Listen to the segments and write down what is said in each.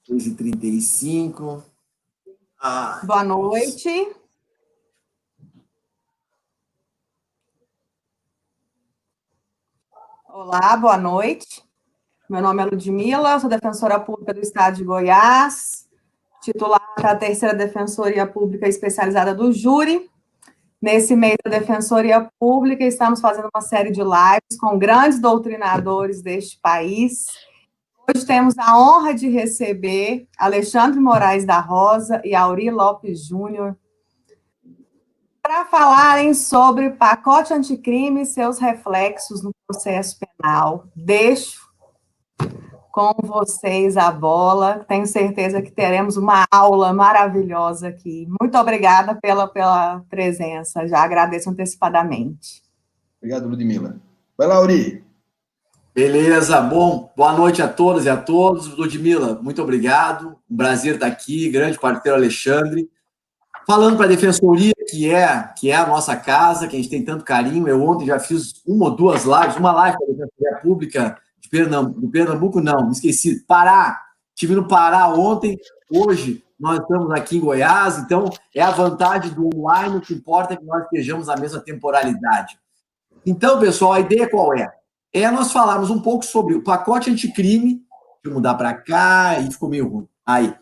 2h35. Boa noite. Olá, boa noite. Meu nome é Ludmila, sou defensora pública do Estado de Goiás, titular da terceira Defensoria Pública Especializada do Júri. Nesse mês da Defensoria Pública, estamos fazendo uma série de lives com grandes doutrinadores deste país. Hoje temos a honra de receber Alexandre Moraes da Rosa e Auri Lopes Júnior para falarem sobre pacote anticrime e seus reflexos no processo penal. Deixo com vocês a bola. Tenho certeza que teremos uma aula maravilhosa aqui. Muito obrigada pela presença. Já agradeço antecipadamente. Obrigado, Ludmila. Vai lá, Auri. Beleza, bom, boa noite a todas e a todos. Ludmila, muito obrigado. Um prazer estar aqui, grande parceiro Alexandre. Falando para a Defensoria, que é a nossa casa, que a gente tem tanto carinho. Eu ontem já fiz uma ou duas lives, uma live para a Defensoria Pública de Pernambuco, não, me esqueci, Pará. Estive no Pará ontem, hoje nós estamos aqui em Goiás, então é a vantagem do online, o que importa é que nós estejamos na mesma temporalidade. Então, pessoal, a ideia qual é? É nós falarmos um pouco sobre o pacote anticrime, deixa eu mudar para cá, e ficou meio ruim. Aí,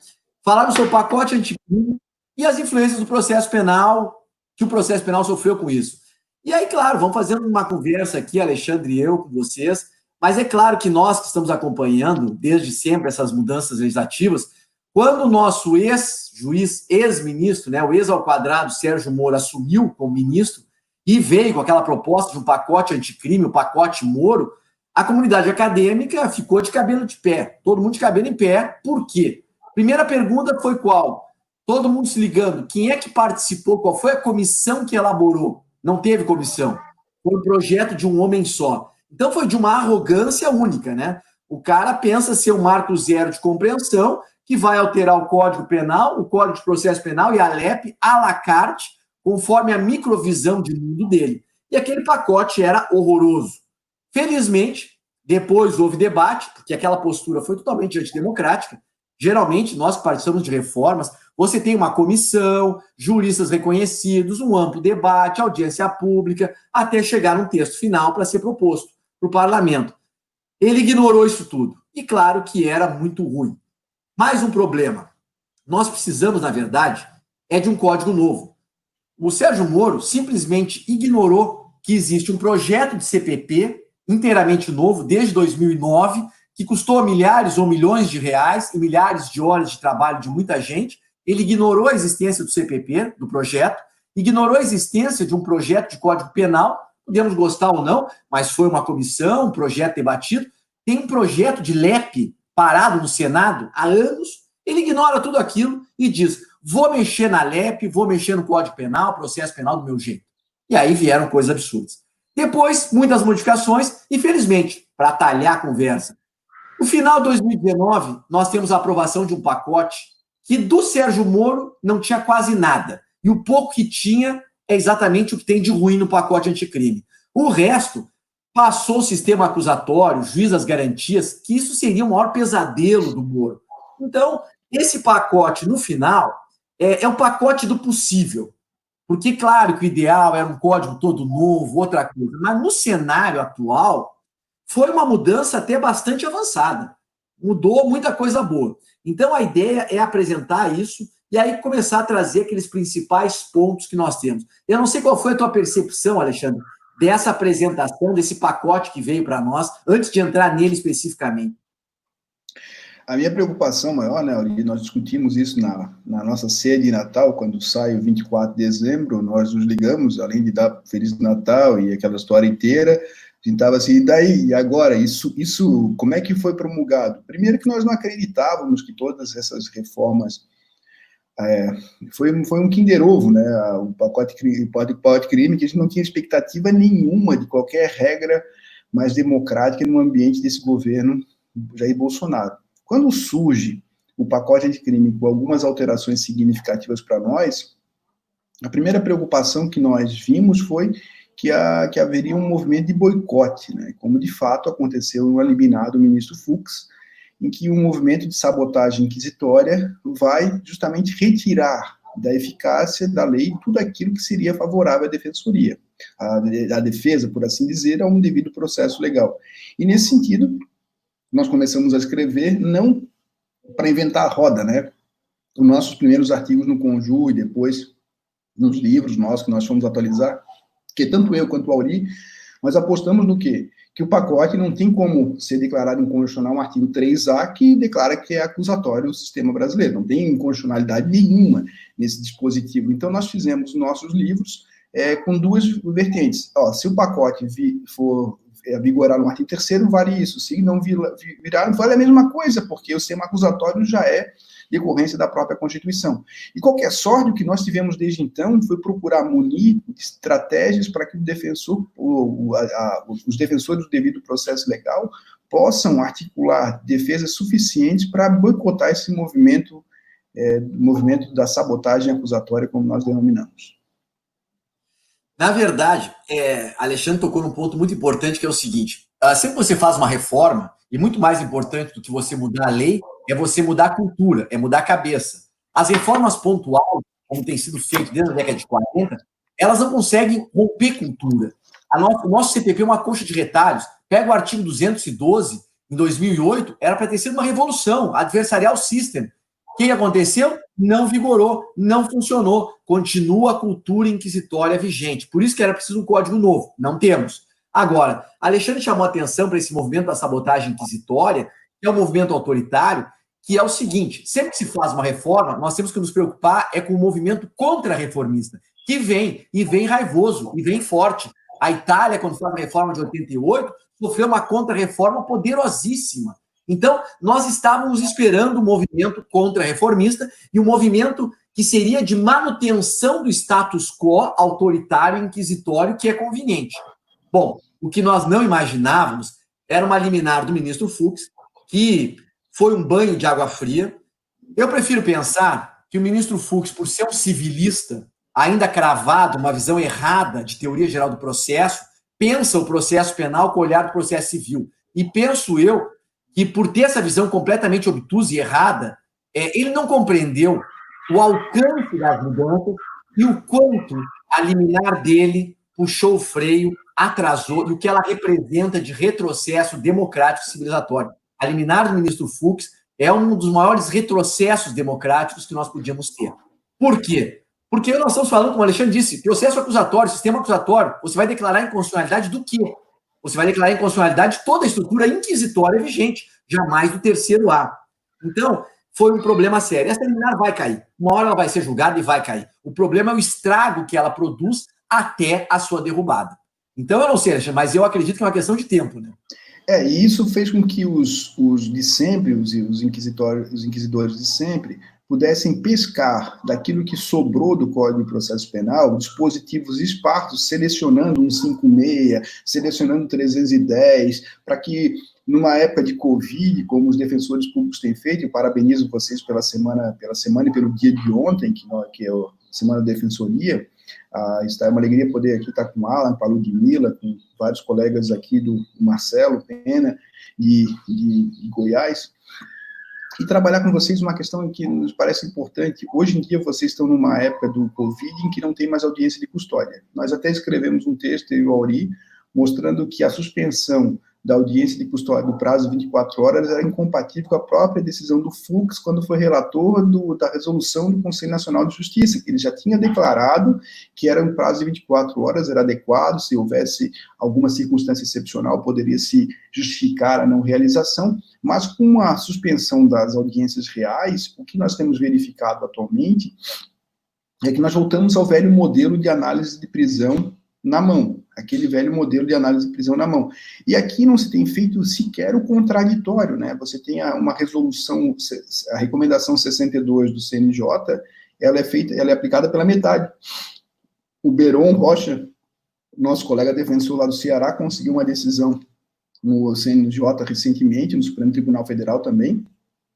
falarmos sobre o pacote anticrime e as influências do processo penal, que o processo penal sofreu com isso. E aí, claro, vamos fazendo uma conversa aqui, Alexandre e eu, com vocês, mas é claro que nós que estamos acompanhando, desde sempre, essas mudanças legislativas, quando o nosso ex-juiz, ex-ministro, né, o ex-ao-quadrado, Sérgio Moro, assumiu como ministro, e veio com aquela proposta de um pacote anticrime, o pacote Moro, a comunidade acadêmica ficou de cabelo de pé, todo mundo de cabelo em pé. Por quê? Primeira pergunta foi qual? Todo mundo se ligando, quem é que participou, qual foi a comissão que elaborou? Não teve comissão, foi um projeto de um homem só. Então foi de uma arrogância única, né? O cara pensa ser um marco zero de compreensão, que vai alterar o Código Penal, o Código de Processo Penal e a LEP à la carte, conforme a microvisão de mundo dele. E aquele pacote era horroroso. Felizmente, depois houve debate, porque aquela postura foi totalmente antidemocrática. Geralmente, nós que participamos de reformas, você tem uma comissão, juristas reconhecidos, um amplo debate, audiência pública, até chegar num texto final para ser proposto para o parlamento. Ele ignorou isso tudo. E claro que era muito ruim. Mais um problema. Nós precisamos, na verdade, de um código novo. O Sérgio Moro simplesmente ignorou que existe um projeto de CPP inteiramente novo, desde 2009, que custou milhares ou milhões de reais e milhares de horas de trabalho de muita gente. Ele ignorou a existência do CPP, do projeto, ignorou a existência de um projeto de Código Penal, podemos gostar ou não, mas foi uma comissão, um projeto debatido. Tem um projeto de LEP parado no Senado há anos, ele ignora tudo aquilo e diz: vou mexer na LEP, vou mexer no Código Penal, processo penal do meu jeito. E aí vieram coisas absurdas. Depois, muitas modificações, infelizmente, para atalhar a conversa. No final de 2019, nós temos a aprovação de um pacote que do Sérgio Moro não tinha quase nada. E o pouco que tinha é exatamente o que tem de ruim no pacote anticrime. O resto passou o sistema acusatório, juiz das garantias, que isso seria o maior pesadelo do Moro. Então, esse pacote, no final, é um pacote do possível. Porque, claro, que o ideal era um código todo novo, outra coisa. Mas no cenário atual, foi uma mudança até bastante avançada. Mudou muita coisa boa. Então, a ideia é apresentar isso e aí começar a trazer aqueles principais pontos que nós temos. Eu não sei qual foi a tua percepção, Alexandre, dessa apresentação, desse pacote que veio para nós, antes de entrar nele especificamente. A minha preocupação maior, né, Auri, nós discutimos isso na nossa ceia de Natal, quando sai o 24 de dezembro, nós nos ligamos, além de dar Feliz Natal e aquela história inteira, a gente estava assim, e daí? E agora? Isso, como é que foi promulgado? Primeiro que nós não acreditávamos que todas essas reformas foi um Kinder Ovo, né? O pacote crime, que a gente não tinha expectativa nenhuma de qualquer regra mais democrática no ambiente desse governo Jair Bolsonaro. Quando surge o pacote anticrime com algumas alterações significativas para nós, a primeira preocupação que nós vimos foi que haveria um movimento de boicote, né? Como de fato aconteceu no eliminado ministro Fux, em que um movimento de sabotagem inquisitória vai justamente retirar da eficácia da lei tudo aquilo que seria favorável à defensoria. A defesa, por assim dizer, é um devido processo legal. E, nesse sentido, nós começamos a escrever, não para inventar a roda, né? Os nossos primeiros artigos no Conju e depois nos livros nossos que nós fomos atualizar, que tanto eu quanto o Auri, nós apostamos no quê? Que o pacote não tem como ser declarado inconstitucional um artigo 3A que declara que é acusatório o sistema brasileiro. Não tem inconstitucionalidade nenhuma nesse dispositivo. Então, nós fizemos nossos livros com duas vertentes. Se o pacote for vigorar no artigo 3º, vale isso. Se não virar, vale a mesma coisa, porque o sistema acusatório já é decorrência da própria Constituição. E qualquer sorte, o que nós tivemos desde então foi procurar munir de estratégias para que o defensor, os defensores do devido processo legal possam articular defesas suficientes para boicotar esse movimento da sabotagem acusatória, como nós denominamos. Na verdade, Alexandre tocou num ponto muito importante, que é o seguinte: sempre que você faz uma reforma, e muito mais importante do que você mudar a lei, é você mudar a cultura, é mudar a cabeça. As reformas pontuais, como tem sido feito desde a década de 40, elas não conseguem romper cultura. O nosso CPP é uma coxa de retalhos. Pega o artigo 212, em 2008, era para ter sido uma revolução, adversarial system. O que aconteceu? Não vigorou, não funcionou. Continua a cultura inquisitória vigente. Por isso que era preciso um código novo. Não temos. Agora, Alexandre chamou a atenção para esse movimento da sabotagem inquisitória, que é um movimento autoritário, que é o seguinte: sempre que se faz uma reforma, nós temos que nos preocupar com o movimento contra-reformista, que vem, e vem raivoso, e vem forte. A Itália, quando fez a reforma de 88, sofreu uma contra-reforma poderosíssima. Então, nós estávamos esperando um movimento contra-reformista e um movimento que seria de manutenção do status quo autoritário e inquisitório, que é conveniente. Bom, o que nós não imaginávamos era uma liminar do ministro Fux, que foi um banho de água fria. Eu prefiro pensar que o ministro Fux, por ser um civilista, ainda cravado, uma visão errada de teoria geral do processo, pensa o processo penal com o olhar do processo civil. E penso eu que, por ter essa visão completamente obtusa e errada, ele não compreendeu o alcance das mudanças e o quanto a liminar dele puxou o freio, atrasou, e o que ela representa de retrocesso democrático civilizatório. A liminar do ministro Fux é um dos maiores retrocessos democráticos que nós podíamos ter. Por quê? Porque nós estamos falando, como o Alexandre disse, processo acusatório, sistema acusatório. Você vai declarar inconstitucionalidade do quê? Você vai declarar inconstitucionalidade de toda a estrutura inquisitória vigente, jamais do 3º A. Então, foi um problema sério. Essa liminar vai cair. Uma hora ela vai ser julgada e vai cair. O problema é o estrago que ela produz até a sua derrubada. Então, eu não sei, Alexandre, mas eu acredito que é uma questão de tempo, né? E isso fez com que os de sempre, os inquisidores de sempre, pudessem pescar daquilo que sobrou do Código de Processo Penal, dispositivos esparsos, selecionando 156, selecionando 310, para que, numa época de Covid, como os defensores públicos têm feito, e parabenizo vocês pela semana e pelo dia de ontem, que é a Semana da Defensoria. É uma alegria poder aqui estar com o Alan, com a Ludmila, com vários colegas aqui do Marcelo Pena, de Goiás, e trabalhar com vocês uma questão que nos parece importante. Hoje em dia, vocês estão numa época do Covid em que não tem mais audiência de custódia. Nós até escrevemos um texto, eu e o Auri, mostrando que a suspensão da audiência de custódia do prazo de 24 horas era incompatível com a própria decisão do Fux, quando foi relator da resolução do Conselho Nacional de Justiça, que ele já tinha declarado que era um prazo de 24 horas, era adequado, se houvesse alguma circunstância excepcional, poderia se justificar a não realização, mas com a suspensão das audiências reais, o que nós temos verificado atualmente é que nós voltamos ao velho modelo de análise de prisão na mão, aquele velho modelo de análise de prisão na mão. E aqui não se tem feito sequer o contraditório, né? Você tem uma resolução, a recomendação 62 do CNJ, ela é aplicada pela metade. O Beron Rocha, nosso colega defensor lá do Ceará, conseguiu uma decisão no CNJ recentemente, no Supremo Tribunal Federal também,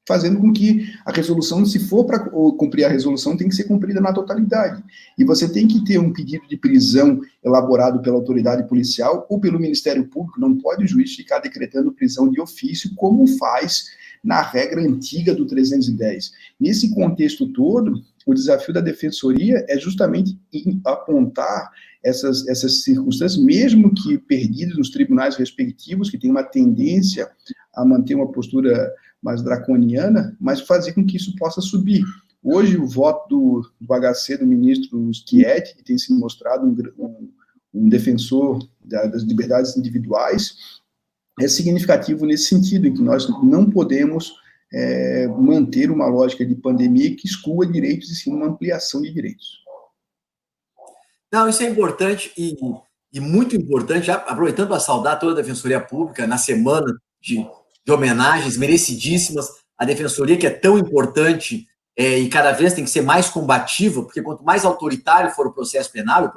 fazendo com que a resolução, se for para cumprir a resolução, tem que ser cumprida na totalidade. E você tem que ter um pedido de prisão elaborado pela autoridade policial ou pelo Ministério Público, não pode o juiz ficar decretando prisão de ofício, como faz na regra antiga do 310. Nesse contexto todo, o desafio da Defensoria é justamente apontar essas circunstâncias, mesmo que perdidas nos tribunais respectivos, que tem uma tendência a manter uma postura mais draconiana, mas fazer com que isso possa subir. Hoje, o voto do HC, do ministro Schietti, que tem se mostrado um defensor das liberdades individuais, é significativo nesse sentido, em que nós não podemos manter uma lógica de pandemia que exclua direitos e sim uma ampliação de direitos. Não, isso é importante e muito importante, já aproveitando para saudar toda a Defensoria Pública na semana de homenagens merecidíssimas, a Defensoria que é tão importante e cada vez tem que ser mais combativa, porque quanto mais autoritário for o processo penal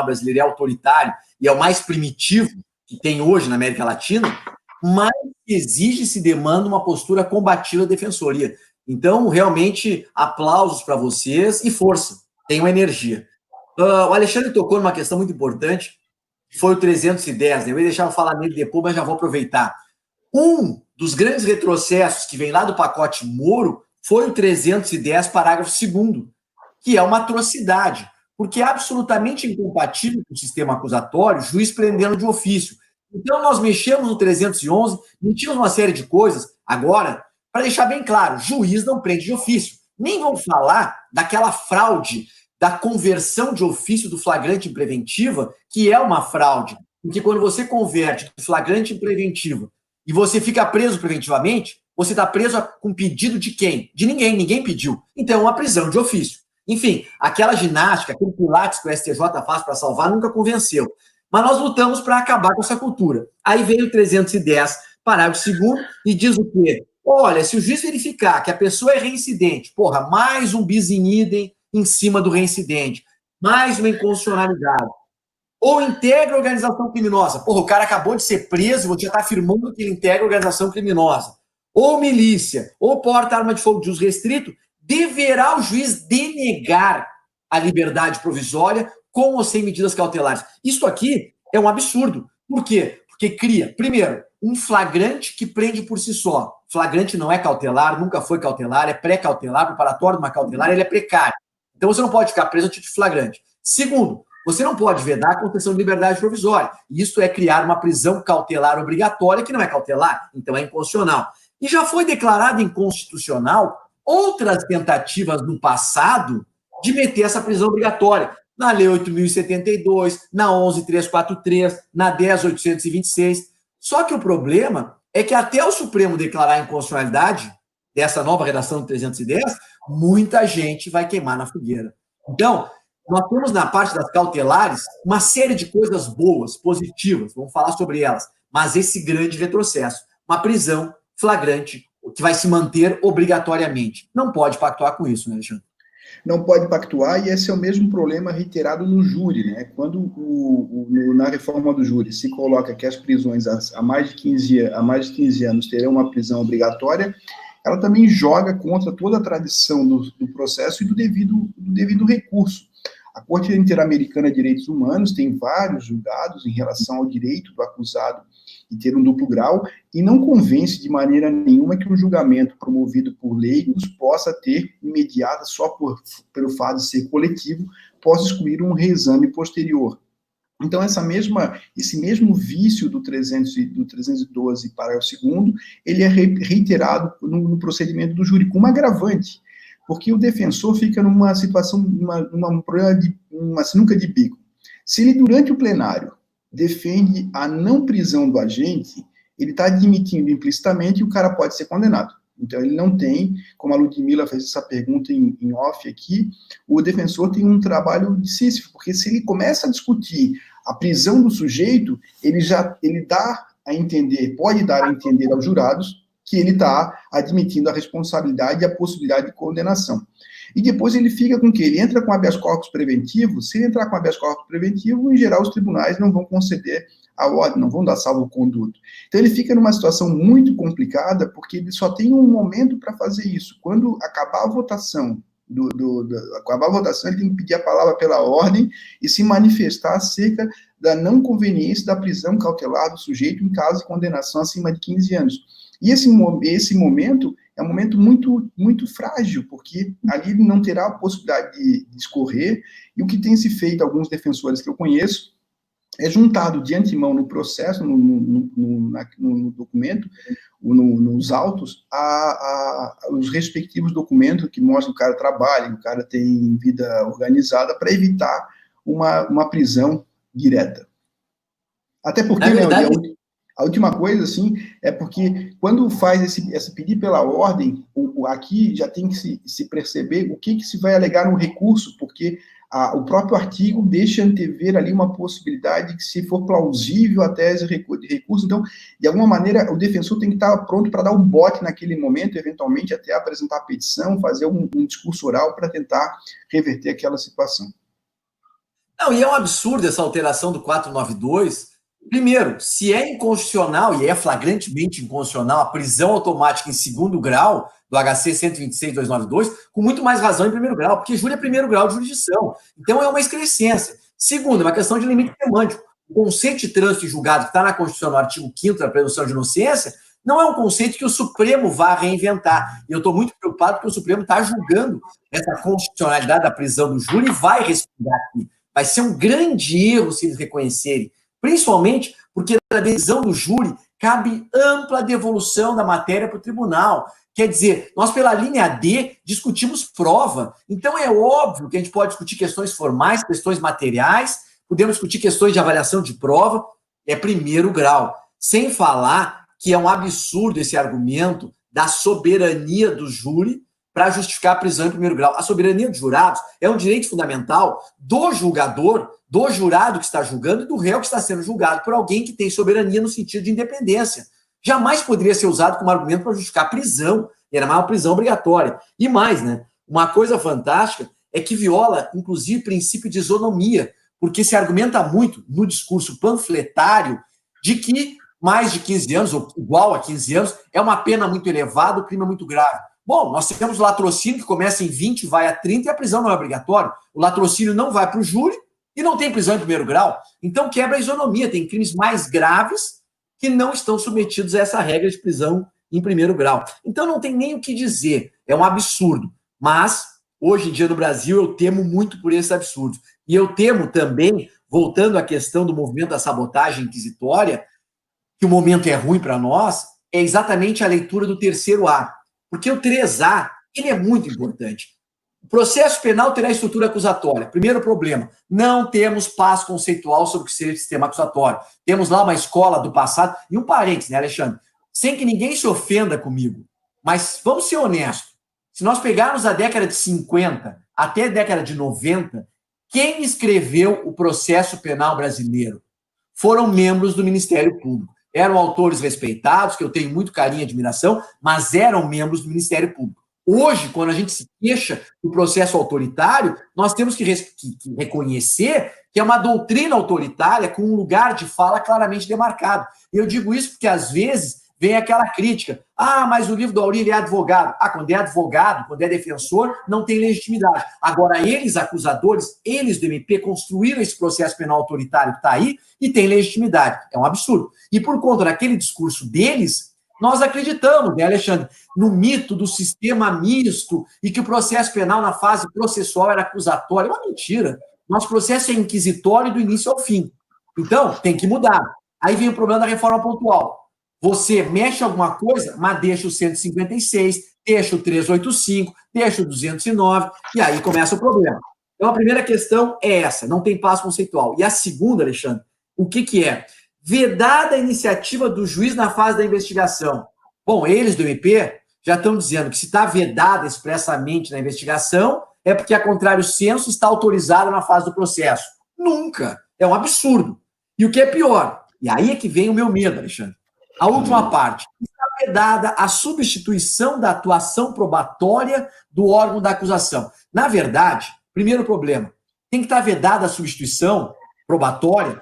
brasileiro é autoritário e é o mais primitivo que tem hoje na América Latina, mais exige-se demanda uma postura combativa da Defensoria. Então, realmente, aplausos para vocês e força, tenham energia. O Alexandre tocou numa questão muito importante, que foi o 310, né? Eu ia deixar eu falar nele depois, mas já vou aproveitar. Um dos grandes retrocessos que vem lá do pacote Moro foi o 310, parágrafo 2º, que é uma atrocidade, porque é absolutamente incompatível com o sistema acusatório, juiz prendendo de ofício. Então, nós mexemos no 311, metimos uma série de coisas. Agora, para deixar bem claro, juiz não prende de ofício. Nem vamos falar daquela fraude da conversão de ofício do flagrante em preventiva, que é uma fraude. Porque quando você converte do flagrante em preventiva e você fica preso preventivamente, você está preso com pedido de quem? De ninguém, ninguém pediu. Então, é uma prisão de ofício. Enfim, aquela ginástica, aquele pilates que o STJ faz para salvar, nunca convenceu. Mas nós lutamos para acabar com essa cultura. Aí veio o 310, parágrafo 2º, e diz o quê? Olha, se o juiz verificar que a pessoa é reincidente, porra, mais um bis in idem em cima do reincidente, mais uma inconstitucionalidade, ou integra a organização criminosa, porra, o cara acabou de ser preso, você está afirmando que ele integra a organização criminosa, ou milícia, ou porta arma de fogo de uso restrito, deverá o juiz denegar a liberdade provisória com ou sem medidas cautelares. Isso aqui é um absurdo. Por quê? Porque cria, primeiro, um flagrante que prende por si só. Flagrante não é cautelar, nunca foi cautelar, é pré-cautelar, preparatório de uma cautelar, ele é precário. Então você não pode ficar preso a título de flagrante. Segundo, você não pode vedar a concessão de liberdade provisória. Isso é criar uma prisão cautelar obrigatória, que não é cautelar, então é inconstitucional. E já foi declarado inconstitucional outras tentativas no passado de meter essa prisão obrigatória. Na Lei 8.072, na 11.343, na 10.826. Só que o problema é que até o Supremo declarar a inconstitucionalidade dessa nova redação do 310, muita gente vai queimar na fogueira. Então, nós temos na parte das cautelares uma série de coisas boas, positivas, vamos falar sobre elas, mas esse grande retrocesso, uma prisão flagrante que vai se manter obrigatoriamente. Não pode pactuar com isso, né, Alexandre? Não pode pactuar, e esse é o mesmo problema reiterado no júri, né? Quando na reforma do júri se coloca que as prisões há mais de 15 anos terão uma prisão obrigatória, ela também joga contra toda a tradição do processo e do devido recurso. A Corte Interamericana de Direitos Humanos tem vários julgados em relação ao direito do acusado de ter um duplo grau e não convence de maneira nenhuma que um julgamento promovido por leigos possa ter imediata, só pelo fato de ser coletivo, possa excluir um reexame posterior. Então, esse mesmo vício do 312, parágrafo 2º, ele é reiterado no procedimento do júri, com uma agravante, porque o defensor fica numa situação, um problema de uma sinuca de bico. Se ele, durante o plenário, defende a não prisão do agente, ele está admitindo implicitamente e o cara pode ser condenado. Então, ele não tem, como a Ludmila fez essa pergunta em off aqui, o defensor tem um trabalho de Sísifo, porque se ele começa a discutir a prisão do sujeito, ele dá a entender, pode dar a entender aos jurados que ele está admitindo a responsabilidade e a possibilidade de condenação. E depois ele fica com o quê? Ele entra com habeas corpus preventivo. Se ele entrar com habeas corpus preventivo, em geral, os tribunais não vão conceder a ordem, não vão dar salvo-conduto. Então ele fica numa situação muito complicada, porque ele só tem um momento para fazer isso. Quando acabar a votação, acabar a votação, ele tem que pedir a palavra pela ordem e se manifestar acerca da não conveniência da prisão cautelar do sujeito em caso de condenação acima de 15 anos. E esse momento é um momento muito, muito frágil, porque ali ele não terá a possibilidade de escorrer, e o que tem se feito, alguns defensores que eu conheço, é juntado de antemão no processo, no documento, nos autos, os respectivos documentos que mostram que o cara trabalha, que o cara tem vida organizada, para evitar uma prisão direta. Até porque, a última coisa, assim, é porque quando faz esse pedir pela ordem, aqui já tem que se perceber o que se vai alegar no recurso, porque o próprio artigo deixa antever ali uma possibilidade que, se for plausível a tese de recurso, então, de alguma maneira, o defensor tem que estar pronto para dar um bote naquele momento, eventualmente até apresentar a petição, fazer um discurso oral para tentar reverter aquela situação. Não, e é um absurdo essa alteração do 492. Primeiro, se é inconstitucional, e é flagrantemente inconstitucional, a prisão automática em segundo grau do HC 126.292, com muito mais razão em primeiro grau, porque júri é primeiro grau de jurisdição. Então é uma excrescência. Segundo, é uma questão de limite semântico. O conceito de trânsito e julgado que está na Constituição, no artigo 5º da presunção de inocência, não é um conceito que o Supremo vá reinventar. E eu estou muito preocupado porque o Supremo está julgando essa constitucionalidade da prisão do júri e vai responder aqui. Vai ser um grande erro se eles reconhecerem. Principalmente porque na decisão do júri cabe ampla devolução da matéria para o tribunal. Quer dizer, nós pela linha D discutimos prova. Então é óbvio que a gente pode discutir questões formais, questões materiais, podemos discutir questões de avaliação de prova, é primeiro grau. Sem falar que é um absurdo esse argumento da soberania do júri para justificar a prisão em primeiro grau. A soberania dos jurados é um direito fundamental do julgador, do jurado que está julgando e do réu que está sendo julgado por alguém que tem soberania no sentido de independência. Jamais poderia ser usado como argumento para justificar a prisão, era uma prisão obrigatória. E mais, né? Uma coisa fantástica é que viola, inclusive, o princípio de isonomia, porque se argumenta muito no discurso panfletário de que mais de 15 anos, ou igual a 15 anos, é uma pena muito elevada, o crime é muito grave. Bom, nós temos o latrocínio que começa em 20, vai a 30 e a prisão não é obrigatória. O latrocínio não vai para o júri e não tem prisão em primeiro grau. Então quebra a isonomia, tem crimes mais graves que não estão submetidos a essa regra de prisão em primeiro grau. Então não tem nem o que dizer, é um absurdo. Mas, hoje em dia no Brasil, eu temo muito por esse absurdo. E eu temo também, voltando à questão do movimento da sabotagem inquisitória, que o momento é ruim para nós, é exatamente a leitura do terceiro A. Porque o 3A, ele é muito importante. O processo penal terá estrutura acusatória. Primeiro problema, não temos paz conceitual sobre o que seria o sistema acusatório. Temos lá uma escola do passado, e um parênteses, né, Alexandre? Sem que ninguém se ofenda comigo, mas vamos ser honestos. Se nós pegarmos a década de 50 até a década de 90, quem escreveu o processo penal brasileiro foram membros do Ministério Público. Eram autores respeitados, que eu tenho muito carinho e admiração, mas eram membros do Ministério Público. Hoje, quando a gente se queixa do processo autoritário, nós temos que reconhecer que é uma doutrina autoritária com um lugar de fala claramente demarcado. Eu digo isso porque, às vezes, vem aquela crítica. Ah, mas o livro do Aurílio é advogado. Ah, quando é advogado, quando é defensor, não tem legitimidade. Agora, eles, acusadores, eles do MP, construíram esse processo penal autoritário que está aí e tem legitimidade. É um absurdo. E por conta daquele discurso deles, nós acreditamos, né, Alexandre, no mito do sistema misto e que o processo penal na fase processual era acusatório. É uma mentira. Nosso processo é inquisitório do início ao fim. Então, tem que mudar. Aí vem o problema da reforma pontual. Você mexe alguma coisa, mas deixa o 156, deixa o 385, deixa o 209, e aí começa o problema. Então, a primeira questão é essa, não tem paz conceitual. E a segunda, Alexandre, o que é? Vedada a iniciativa do juiz na fase da investigação. Bom, eles do MP já estão dizendo que se está vedada expressamente na investigação, é porque, a contrário senso, está autorizada na fase do processo. Nunca. É um absurdo. E o que é pior? E aí é que vem o meu medo, Alexandre. A última parte. Está vedada a substituição da atuação probatória do órgão da acusação. Na verdade, primeiro problema, tem que estar vedada a substituição probatória,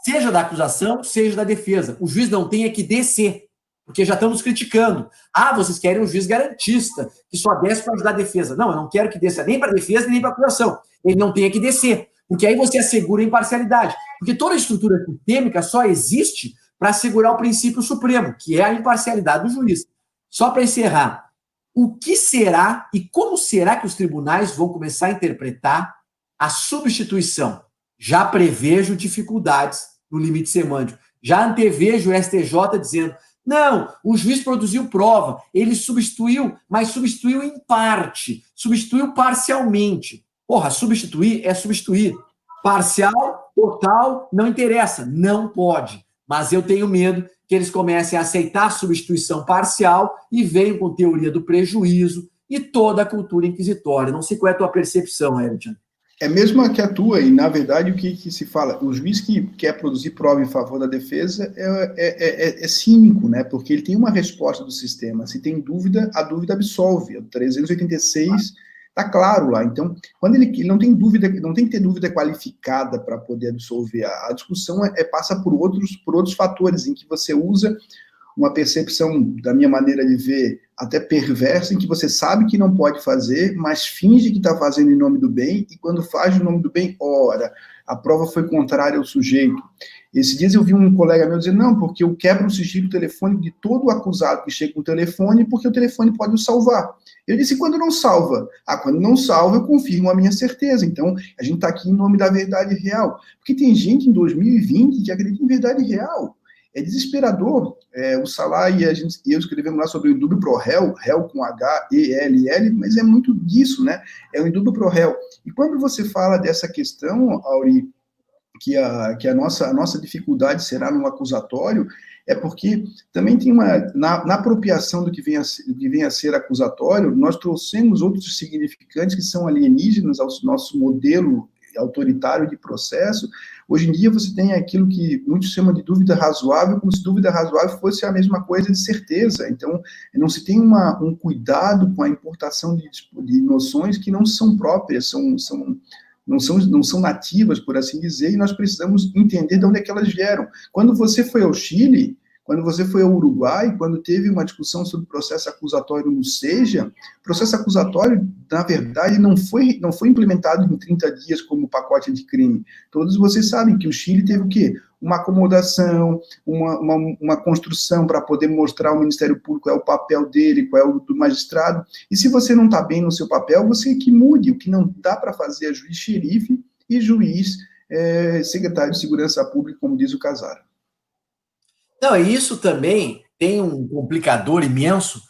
seja da acusação, seja da defesa. O juiz não tem que descer, porque já estamos criticando. Ah, vocês querem um juiz garantista, que só desce para ajudar a defesa. Não, eu não quero que desça nem para a defesa, nem para a acusação. Ele não tem que descer, porque aí você assegura a imparcialidade. Porque toda estrutura sistêmica só existe para assegurar o princípio supremo, que é a imparcialidade do juiz. Só para encerrar, o que será e como será que os tribunais vão começar a interpretar a substituição? Já prevejo dificuldades no limite semântico. Já antevejo o STJ dizendo, não, o juiz produziu prova, ele substituiu, mas substituiu em parte, substituiu parcialmente. Porra, substituir é substituir. Parcial, total, não interessa, não pode. Mas eu tenho medo que eles comecem a aceitar a substituição parcial e venham com teoria do prejuízo e toda a cultura inquisitória. Não sei qual é a tua percepção, Everton. É mesmo que a tua, e na verdade o que se fala, o juiz que quer produzir prova em favor da defesa é cínico, né? Porque ele tem uma resposta do sistema. Se tem dúvida, a dúvida absolve. O 386 está claro lá. Então, quando ele não tem dúvida, não tem que ter dúvida qualificada para poder absolver. A discussão passa por outros fatores, em que você usa uma percepção, da minha maneira de ver, até perversa, em que você sabe que não pode fazer, mas finge que está fazendo em nome do bem, e quando faz em nome do bem, ora, a prova foi contrária ao sujeito. Esses dias eu vi um colega meu dizer, não, porque eu quebro o sigilo telefônico de todo o acusado que chega com o telefone, porque o telefone pode o salvar. Eu disse, quando não salva? Ah, quando não salva, eu confirmo a minha certeza. Então, a gente está aqui em nome da verdade real. Porque tem gente em 2020 que acredita em verdade real. É desesperador. O Salah e eu escrevemos lá sobre o indúbio pro réu, réu com H-E-L-L, mas é muito disso, né? É o indúbio pro réu. E quando você fala dessa questão, Auri, que a nossa dificuldade será no acusatório, é porque também tem na apropriação do que vem a ser acusatório, nós trouxemos outros significantes que são alienígenas ao nosso modelo autoritário de processo. Hoje em dia você tem aquilo que muitos chamam de dúvida razoável, como se dúvida razoável fosse a mesma coisa de certeza. Então, não se tem um cuidado com a importação de noções que não são próprias, não são nativas, por assim dizer, e nós precisamos entender de onde é que elas vieram. Quando você foi ao Chile, quando você foi ao Uruguai, quando teve uma discussão sobre processo acusatório no SEJA, processo acusatório, na verdade, não foi implementado em 30 dias como pacote de crime. Todos vocês sabem que o Chile teve o quê? Uma acomodação, uma construção para poder mostrar ao Ministério Público qual é o papel dele, qual é o do magistrado. E se você não está bem no seu papel, você que mude. O que não dá para fazer é juiz xerife e juiz secretário de Segurança Pública, como diz o Casara. Não, e isso também tem um complicador imenso,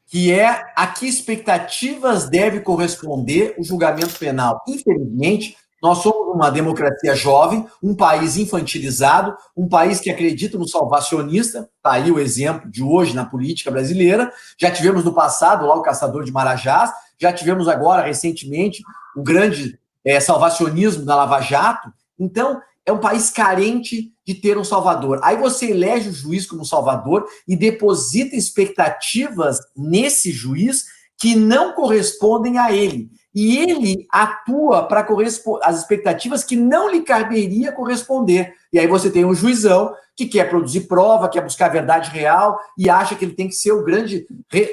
que é a que expectativas deve corresponder o julgamento penal. Infelizmente, nós somos uma democracia jovem, um país infantilizado, um país que acredita no salvacionista, está aí o exemplo de hoje na política brasileira, já tivemos no passado lá o caçador de Marajás, já tivemos agora, recentemente, o grande salvacionismo da Lava Jato. Então, é um país carente de ter um salvador. Aí você elege o juiz como salvador e deposita expectativas nesse juiz que não correspondem a ele. E ele atua para corresponder às expectativas que não lhe caberia corresponder. E aí você tem um juizão que quer produzir prova, quer buscar a verdade real e acha que ele tem que ser o grande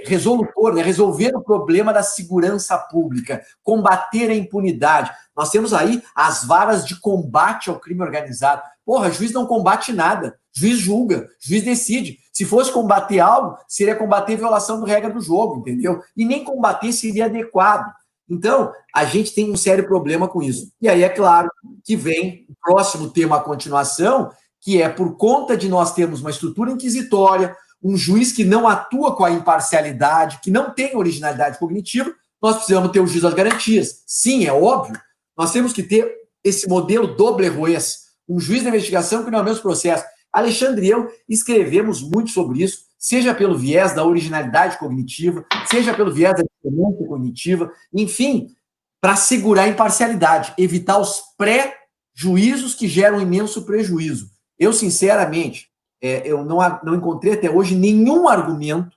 resolutor, né? Resolver o problema da segurança pública, combater a impunidade. Nós temos aí as varas de combate ao crime organizado. Porra, juiz não combate nada. Juiz julga, juiz decide. Se fosse combater algo, seria combater a violação da regra do jogo, entendeu? E nem combater seria adequado. Então, a gente tem um sério problema com isso. E aí, é claro, que vem o próximo tema, a continuação, que é por conta de nós termos uma estrutura inquisitória, um juiz que não atua com a imparcialidade, que não tem originalidade cognitiva, nós precisamos ter o juiz das garantias. Sim, é óbvio, nós temos que ter esse modelo doble juez, um juiz da investigação que não é o mesmo processo. Alexandre e eu escrevemos muito sobre isso, seja pelo viés da originalidade cognitiva, seja pelo viés da experiência cognitiva, enfim, para assegurar a imparcialidade, evitar os pré-juízos que geram imenso prejuízo. Eu, sinceramente, eu não encontrei até hoje nenhum argumento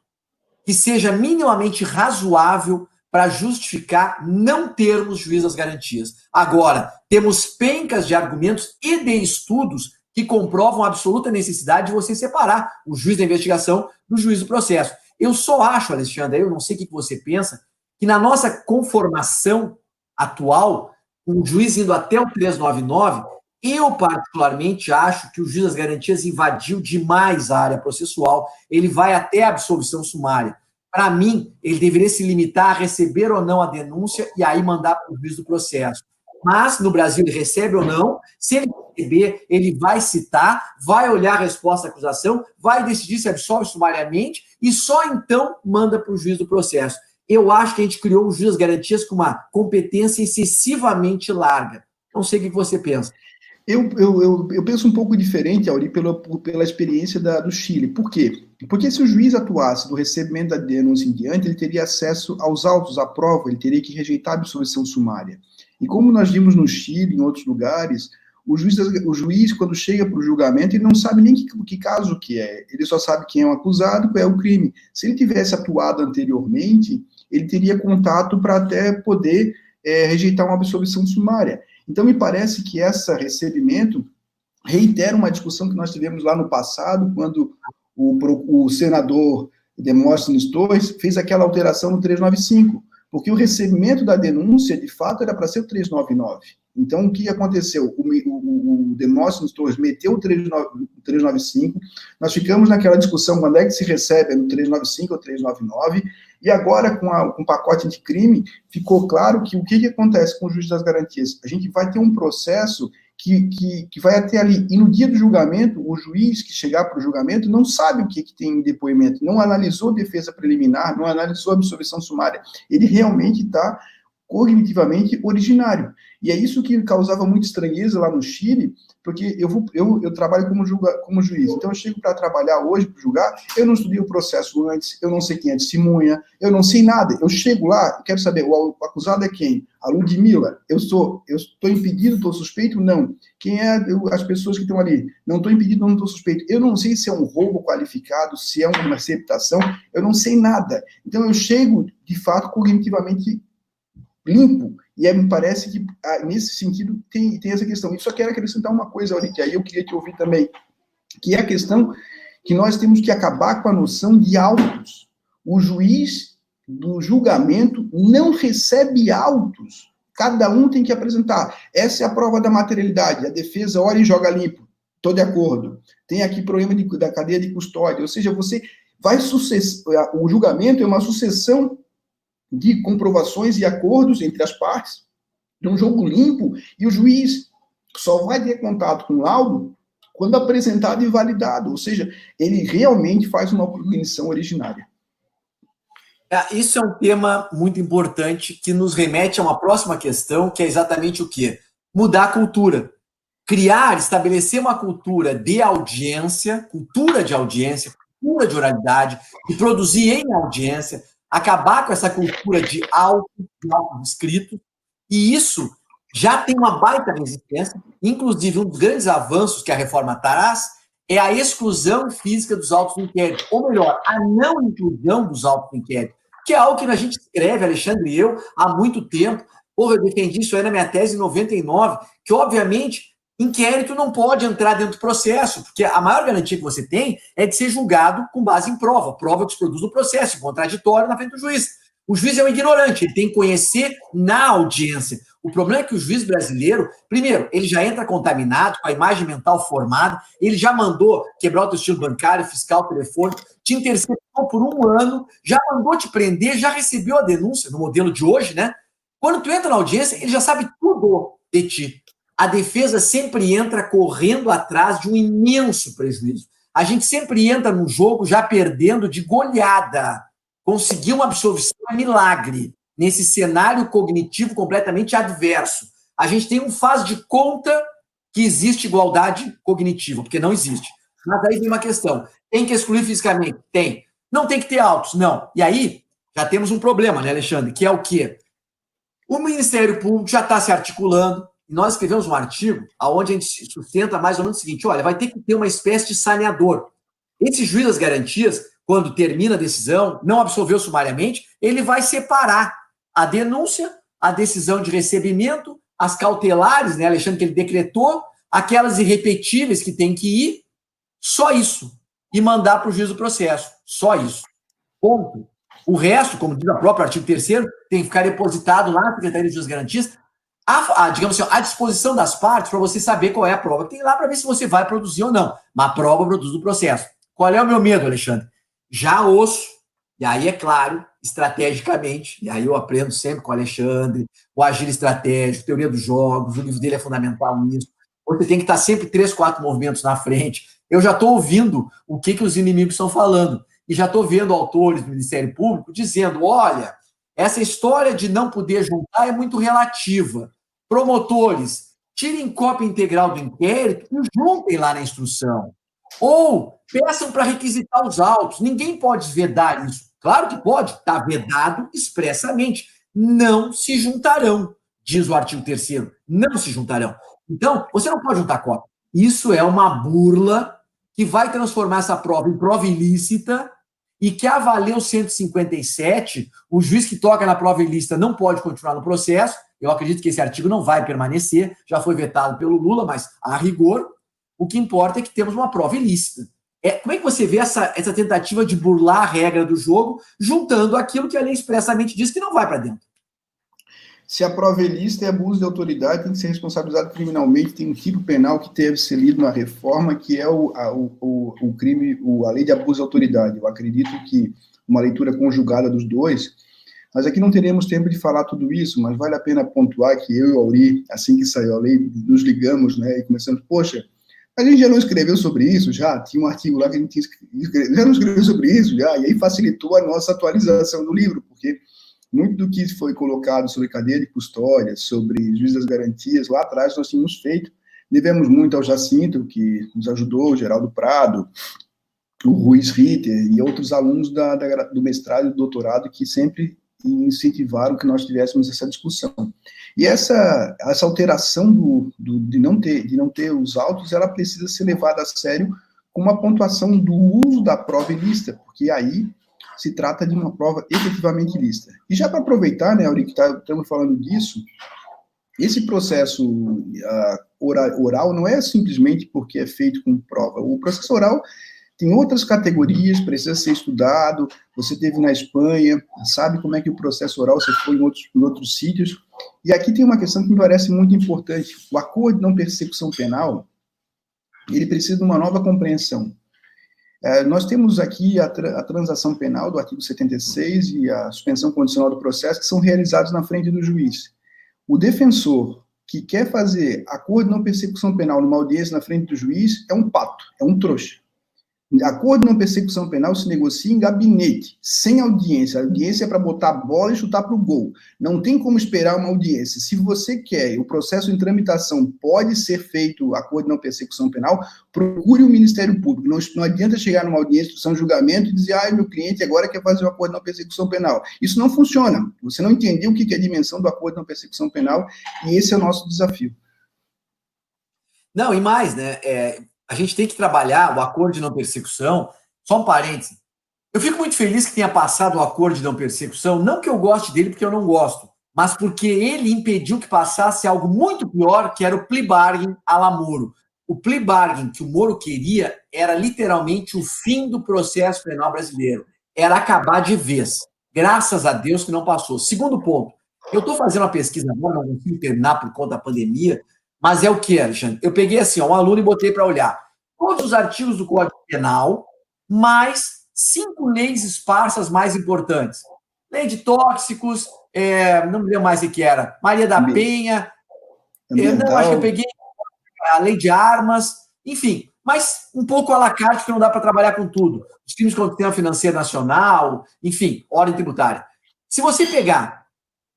que seja minimamente razoável para justificar não termos juiz das garantias. Agora, temos pencas de argumentos e de estudos que comprovam a absoluta necessidade de você separar o juiz da investigação do juiz do processo. Eu só acho, Alexandre, eu não sei o que você pensa, que na nossa conformação atual, com o juiz indo até o 399, eu particularmente acho que o juiz das garantias invadiu demais a área processual, ele vai até a absolvição sumária. Para mim, ele deveria se limitar a receber ou não a denúncia e aí mandar para o juiz do processo. Mas, no Brasil, ele recebe ou não, se ele receber, ele vai citar, vai olhar a resposta à acusação, vai decidir se absolve sumariamente e só então manda para o juiz do processo. Eu acho que a gente criou o juiz das garantias com uma competência excessivamente larga. Não sei o que você pensa. Eu penso um pouco diferente, Auri, pela experiência do Chile. Por quê? Porque se o juiz atuasse do recebimento da denúncia em diante, ele teria acesso aos autos, à prova, ele teria que rejeitar a absolvição sumária. E como nós vimos no Chile, em outros lugares, o juiz quando chega para o julgamento, ele não sabe nem que caso que é. Ele só sabe quem é o acusado, qual é o crime. Se ele tivesse atuado anteriormente, ele teria contato para até poder rejeitar uma absolvição sumária. Então, me parece que esse recebimento reitera uma discussão que nós tivemos lá no passado, quando o senador Demóstenes Torres fez aquela alteração no 395, porque o recebimento da denúncia, de fato, era para ser o 399. Então, o que aconteceu? O Demóstenes Torres meteu o 395, nós ficamos naquela discussão, quando é que se recebe, no 395 ou 399, e agora, com o pacote de crime, ficou claro que o que acontece com o juiz das garantias? A gente vai ter um processo que vai até ali, e no dia do julgamento, o juiz que chegar para o julgamento não sabe o que tem em depoimento, não analisou defesa preliminar, não analisou absolvição sumária, ele realmente está cognitivamente originário. E é isso que causava muita estranheza lá no Chile, porque eu trabalho como juiz, então eu chego para trabalhar hoje, para julgar, eu não estudei o processo antes, eu não sei quem é testemunha, eu não sei nada, eu chego lá, quero saber, o acusado é quem? A Ludmila, eu estou impedido, estou suspeito? Não. Quem é as pessoas que estão ali? Não estou impedido, não estou suspeito. Eu não sei se é um roubo qualificado, se é uma receptação, eu não sei nada. Então eu chego, de fato, cognitivamente limpo, e me parece que, nesse sentido, tem essa questão. E só quero acrescentar uma coisa, Auri, que aí eu queria te ouvir também, que é a questão que nós temos que acabar com a noção de autos. O juiz do julgamento não recebe autos. Cada um tem que apresentar. Essa é a prova da materialidade. A defesa olha e joga limpo. Estou de acordo. Tem aqui problema da cadeia de custódia. Ou seja, o julgamento é uma sucessão de comprovações e acordos entre as partes, de um jogo limpo, e o juiz só vai ter contato com o laudo quando apresentado e validado, ou seja, ele realmente faz uma cognição originária. Isso é um tema muito importante que nos remete a uma próxima questão, que é exatamente o quê? Mudar a cultura. Estabelecer uma cultura de audiência, cultura de oralidade, e produzir em audiência, acabar com essa cultura de auto escrito, e isso já tem uma baita resistência, inclusive um dos grandes avanços que a reforma traz é a exclusão física dos autos do inquérito, ou melhor, a não inclusão dos autos do inquérito, que é algo que a gente escreve, Alexandre e eu, há muito tempo. Eu defendi isso aí na minha tese em 99, que obviamente inquérito não pode entrar dentro do processo, porque a maior garantia que você tem é de ser julgado com base em prova que se produz no processo, contraditório na frente do juiz. O juiz é um ignorante, ele tem que conhecer na audiência. O problema é que o juiz brasileiro, primeiro, ele já entra contaminado, com a imagem mental formada, ele já mandou quebrar o teu estilo bancário, fiscal, telefônico, te interceptou por 1 ano, já mandou te prender, já recebeu a denúncia, no modelo de hoje, né? Quando tu entra na audiência, ele já sabe tudo de ti. A defesa sempre entra correndo atrás de um imenso prejuízo. A gente sempre entra no jogo já perdendo de goleada. Conseguir uma absolvição é milagre, nesse cenário cognitivo completamente adverso. A gente tem um faz de conta que existe igualdade cognitiva, porque não existe. Mas aí vem uma questão. Tem que excluir fisicamente? Tem. Não tem que ter autos? Não. E aí, já temos um problema, né, Alexandre? Que é o quê? O Ministério Público já está se articulando. Nós escrevemos um artigo onde a gente sustenta mais ou menos o seguinte: olha, vai ter que ter uma espécie de saneador. Esse juiz das garantias, quando termina a decisão, não absolveu sumariamente, ele vai separar a denúncia, a decisão de recebimento, as cautelares, né, Alexandre, que ele decretou, aquelas irrepetíveis que tem que ir, só isso, e mandar para o juiz do processo, só isso. Ponto. O resto, como diz o próprio artigo 3º, tem que ficar depositado lá na Secretaria de Justiça e Garantias, digamos assim, à disposição das partes, para você saber qual é a prova que tem lá, para ver se você vai produzir ou não. Mas a prova produz o processo. Qual é o meu medo, Alexandre? Já ouço, e aí é claro, estrategicamente, e aí eu aprendo sempre com o Alexandre, o agir estratégico, teoria dos jogos, o livro dele é fundamental nisso. Você tem que estar sempre 3, 4 movimentos na frente. Eu já estou ouvindo o que os inimigos estão falando, e já estou vendo autores do Ministério Público dizendo, olha, essa história de não poder juntar é muito relativa. Promotores, tirem cópia integral do inquérito e juntem lá na instrução. Ou peçam para requisitar os autos. Ninguém pode vedar isso. Claro que pode, está vedado expressamente. Não se juntarão, diz o artigo 3º. Não se juntarão. Então, você não pode juntar cópia. Isso é uma burla que vai transformar essa prova em prova ilícita e que, a valer o 157, o juiz que toca na prova ilícita não pode continuar no processo. Eu acredito que esse artigo não vai permanecer, já foi vetado pelo Lula, mas, a rigor, o que importa é que temos uma prova ilícita. Como é que você vê essa tentativa de burlar a regra do jogo, juntando aquilo que a lei expressamente diz que não vai para dentro? Se a prova é ilícita, é abuso de autoridade, tem que ser responsabilizado criminalmente, tem um tipo penal que deve ser lido na reforma, que é o crime, a lei de abuso de autoridade. Eu acredito que uma leitura conjugada dos dois, mas aqui não teremos tempo de falar tudo isso, mas vale a pena pontuar que eu e o Auri, assim que saiu a lei, nos ligamos, né, e começamos, poxa, a gente já não escreveu sobre isso, já tinha um artigo lá que a gente já não escreveu sobre isso, já, e aí facilitou a nossa atualização do livro, porque muito do que foi colocado sobre cadeia de custódia, sobre juiz das garantias, lá atrás nós tínhamos feito, devemos muito ao Jacinto, que nos ajudou, o Geraldo Prado, o Ruiz Ritter e outros alunos do mestrado e do doutorado que sempre incentivaram que nós tivéssemos essa discussão. E essa alteração de não ter os autos, ela precisa ser levada a sério com uma pontuação do uso da prova ilícita, porque aí se trata de uma prova efetivamente ilícita. E já para aproveitar, né, Auri, que estamos falando disso, esse processo oral não é simplesmente porque é feito com prova. O processo oral tem outras categorias, precisa ser estudado. Você esteve na Espanha, sabe como é que o processo oral você foi em outros sítios. E aqui tem uma questão que me parece muito importante. O acordo de não persecução penal, ele precisa de uma nova compreensão. Nós temos aqui a transação penal do artigo 76 e a suspensão condicional do processo, que são realizados na frente do juiz. O defensor que quer fazer acordo de não persecução penal numa audiência na frente do juiz é um pato, é um trouxa. Acordo de não persecução penal se negocia em gabinete, sem audiência. A audiência é para botar a bola e chutar para o gol. Não tem como esperar uma audiência. Se você quer, o processo em tramitação pode ser feito, acordo de não persecução penal, procure o Ministério Público. Não adianta chegar numa audiência, instrução, julgamento e dizer, meu cliente agora quer fazer o acordo de não persecução penal. Isso não funciona. Você não entendeu o que é a dimensão do acordo de não persecução penal e esse é o nosso desafio. Não, e mais, né? A gente tem que trabalhar o acordo de não persecução. Só um parêntese. Eu fico muito feliz que tenha passado o acordo de não persecução, não que eu goste dele, porque eu não gosto, mas porque ele impediu que passasse algo muito pior, que era o plea bargain à la Moro. O plea bargain que o Moro queria era literalmente o fim do processo penal brasileiro. Era acabar de vez. Graças a Deus que não passou. Segundo ponto, eu estou fazendo uma pesquisa agora, não consigo terminar por conta da pandemia, mas é o que, Alexandre? Eu peguei assim, um aluno e botei para olhar todos os artigos do Código Penal, mais 5 leis esparsas mais importantes. Lei de tóxicos, não me lembro mais o que era, Maria da Penha, não, acho que eu peguei a lei de armas, enfim, mas um pouco à la carte, que não dá para trabalhar com tudo. Os crimes contra o sistema financeiro nacional, enfim, ordem tributária. Se você pegar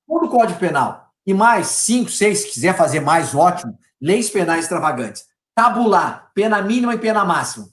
todo o Código Penal, e mais 5, 6, se quiser fazer mais, ótimo, leis penais extravagantes, tabular pena mínima e pena máxima,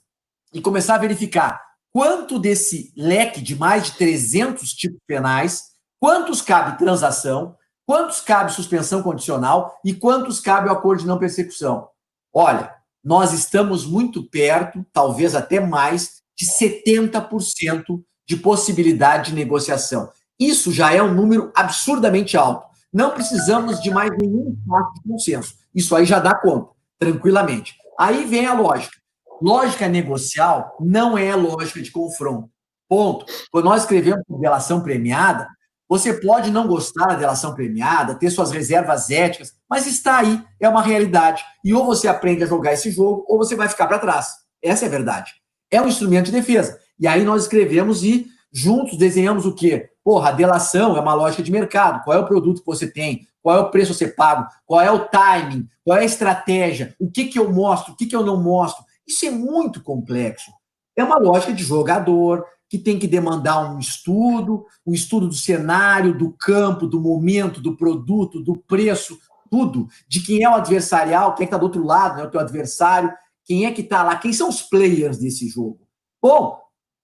e começar a verificar quanto desse leque de mais de 300 tipos penais, quantos cabe transação, quantos cabe suspensão condicional e quantos cabe o acordo de não persecução. Olha, nós estamos muito perto, talvez até mais, de 70% de possibilidade de negociação. Isso já é um número absurdamente alto. Não precisamos de mais nenhum passo de consenso. Isso aí já dá conta, tranquilamente. Aí vem a lógica. Lógica negocial não é lógica de confronto. Ponto. Quando nós escrevemos delação premiada, você pode não gostar da delação premiada, ter suas reservas éticas, mas está aí, é uma realidade. E ou você aprende a jogar esse jogo, ou você vai ficar para trás. Essa é a verdade. É um instrumento de defesa. E aí nós escrevemos e juntos desenhamos o quê? Porra, a delação é uma lógica de mercado. Qual é o produto que você tem? Qual é o preço a ser pago? Qual é o timing? Qual é a estratégia? O que eu mostro? O que eu não mostro? Isso é muito complexo. É uma lógica de jogador, que tem que demandar um estudo do cenário, do campo, do momento, do produto, do preço, tudo, de quem é o adversarial, quem é que está do outro lado, né, o teu adversário, quem é que está lá, quem são os players desse jogo. Bom,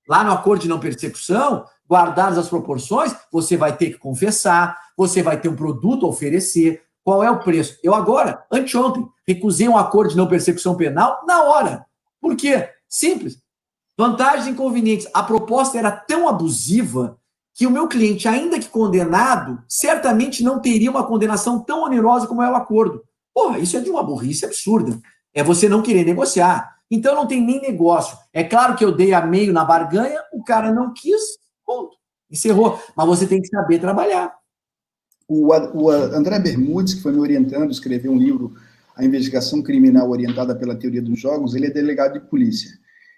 lá no acordo de não persecução, guardadas as proporções, você vai ter que confessar, você vai ter um produto a oferecer, qual é o preço. Eu agora, anteontem, recusei um acordo de não persecução penal na hora. Por quê? Simples. Vantagens e inconvenientes. A proposta era tão abusiva que o meu cliente, ainda que condenado, certamente não teria uma condenação tão onerosa como é o acordo. Porra, isso é de uma burrice absurda. É você não querer negociar. Então não tem nem negócio. É claro que eu dei a meio na barganha, o cara não quis, ponto. Encerrou. Mas você tem que saber trabalhar. O André Bermudes, que foi me orientando, escreveu um livro, A Investigação Criminal Orientada pela Teoria dos Jogos, ele é delegado de polícia.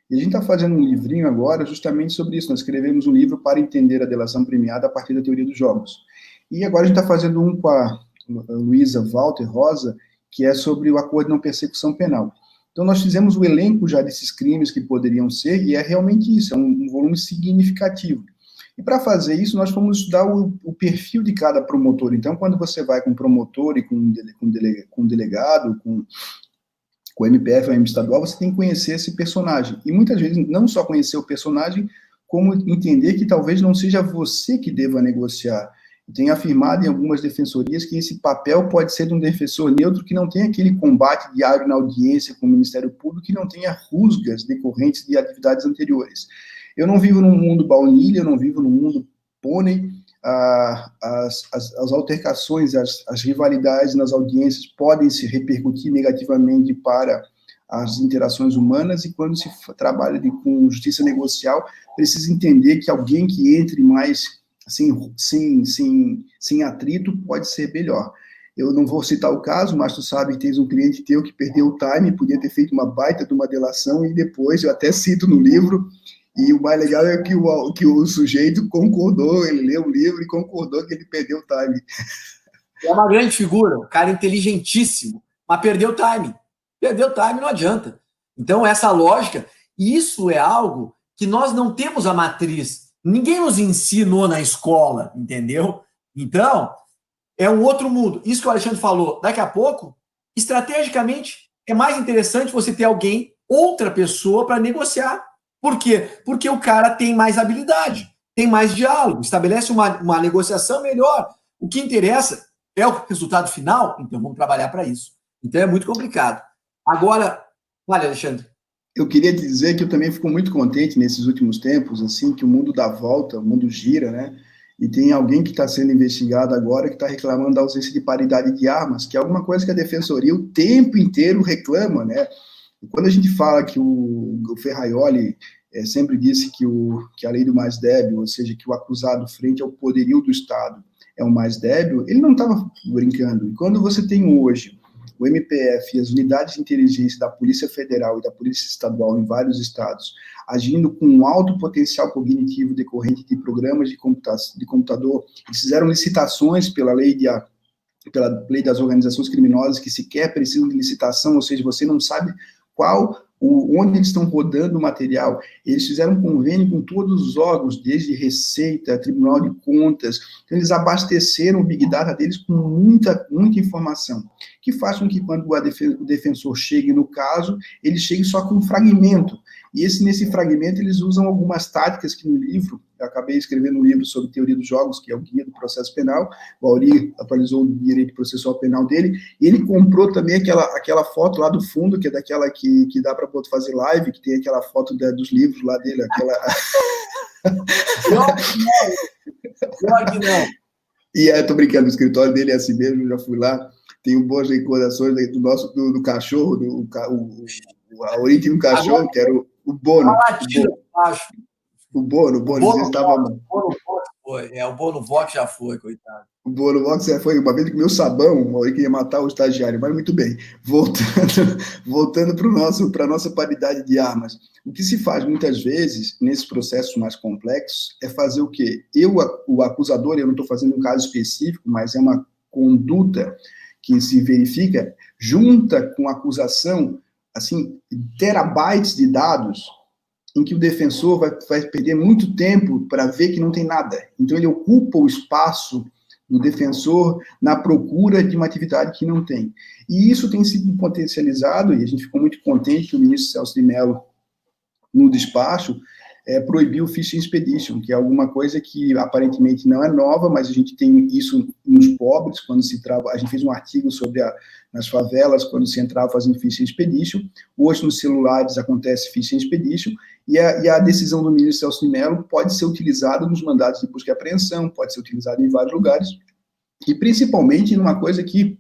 E a gente está fazendo um livrinho agora justamente sobre isso. Nós escrevemos um livro para entender a delação premiada a partir da teoria dos jogos. E agora a gente está fazendo um com a Luísa Walter Rosa, que é sobre o acordo de não persecução penal. Então nós fizemos o elenco já desses crimes que poderiam ser, e é realmente isso, é um volume significativo. E para fazer isso, nós fomos estudar o perfil de cada promotor. Então, quando você vai com promotor e com delegado, com o MPF ou M estadual, você tem que conhecer esse personagem. E muitas vezes, não só conhecer o personagem, como entender que talvez não seja você que deva negociar. Eu tenho afirmado em algumas defensorias que esse papel pode ser de um defensor neutro que não tem aquele combate diário na audiência com o Ministério Público, que não tenha rusgas decorrentes de atividades anteriores. Eu não vivo num mundo baunilha, eu não vivo num mundo pônei. As altercações, as rivalidades nas audiências podem se repercutir negativamente para as interações humanas, e quando se trabalha com justiça negocial, precisa entender que alguém que entre mais sem atrito pode ser melhor. Eu não vou citar o caso, mas tu sabe que tens um cliente teu que perdeu o time, podia ter feito uma baita de uma delação, e depois, eu até cito no livro, e o mais legal é que o sujeito concordou, ele leu o livro e concordou que ele perdeu o time. É uma grande figura, um cara inteligentíssimo, mas perdeu o time. Perdeu o time, não adianta. Então, essa lógica, isso é algo que nós não temos a matriz. Ninguém nos ensinou na escola, entendeu? Então, é um outro mundo. Isso que o Alexandre falou, daqui a pouco, estrategicamente, é mais interessante você ter alguém, outra pessoa, para negociar. Por quê? Porque o cara tem mais habilidade, tem mais diálogo, estabelece uma negociação melhor. O que interessa é o resultado final, então vamos trabalhar para isso. Então é muito complicado. Agora, olha, Alexandre. Eu queria dizer que eu também fico muito contente nesses últimos tempos, assim, que o mundo dá volta, o mundo gira, né? E tem alguém que está sendo investigado agora que está reclamando da ausência de paridade de armas, que é alguma coisa que a Defensoria o tempo inteiro reclama, né? Quando a gente fala que o Ferraioli sempre disse que a lei do mais débil, ou seja, que o acusado frente ao poderio do Estado é o mais débil, ele não estava brincando. E quando você tem hoje o MPF e as unidades de inteligência da Polícia Federal e da Polícia Estadual em vários estados, agindo com um alto potencial cognitivo decorrente de programas de computador, eles fizeram licitações pela lei das organizações criminosas que sequer precisam de licitação, ou seja, você não sabe onde eles estão rodando o material. Eles fizeram um convênio com todos os órgãos, desde Receita, Tribunal de Contas. Então, eles abasteceram o Big Data deles com muita informação, que faz com que, quando o defensor chegue no caso, ele chegue só com um fragmento. E nesse fragmento, eles usam algumas táticas que no livro eu acabei escrevendo um livro sobre teoria dos jogos, que é o guia do processo penal. O Auri atualizou o direito processual penal dele, e ele comprou também aquela foto lá do fundo, que é daquela que dá para fazer live, que tem aquela foto dos livros lá dele, aquela... Pior que não. E tô brincando, o escritório dele é assim mesmo, eu já fui lá, tenho boas recordações do cachorro, a origem do cachorro, agora, que era o Bono. O Bono, o Bono Vox já foi, coitado. O Bono Vox já foi, uma vez que meu sabão, ele queria matar o estagiário, mas muito bem. Voltando para a nossa paridade de armas. O que se faz muitas vezes, nesses processos mais complexos, é fazer o quê? O acusador, eu não estou fazendo um caso específico, mas é uma conduta que se verifica, junta com a acusação, assim, terabytes de dados, em que o defensor vai perder muito tempo para ver que não tem nada. Então, ele ocupa o espaço do defensor na procura de uma atividade que não tem. E isso tem sido potencializado, e a gente ficou muito contente que o ministro Celso de Mello, no despacho, proibiu o Fishing Expedition, que é alguma coisa que aparentemente não é nova, mas a gente tem isso nos pobres, quando se trava, a gente fez um artigo sobre nas favelas, quando se entrava fazendo Fishing Expedition, hoje nos celulares acontece Fishing Expedition, e a decisão do ministro Celso de Mello pode ser utilizada nos mandados de busca e apreensão, pode ser utilizada em vários lugares, e principalmente numa coisa que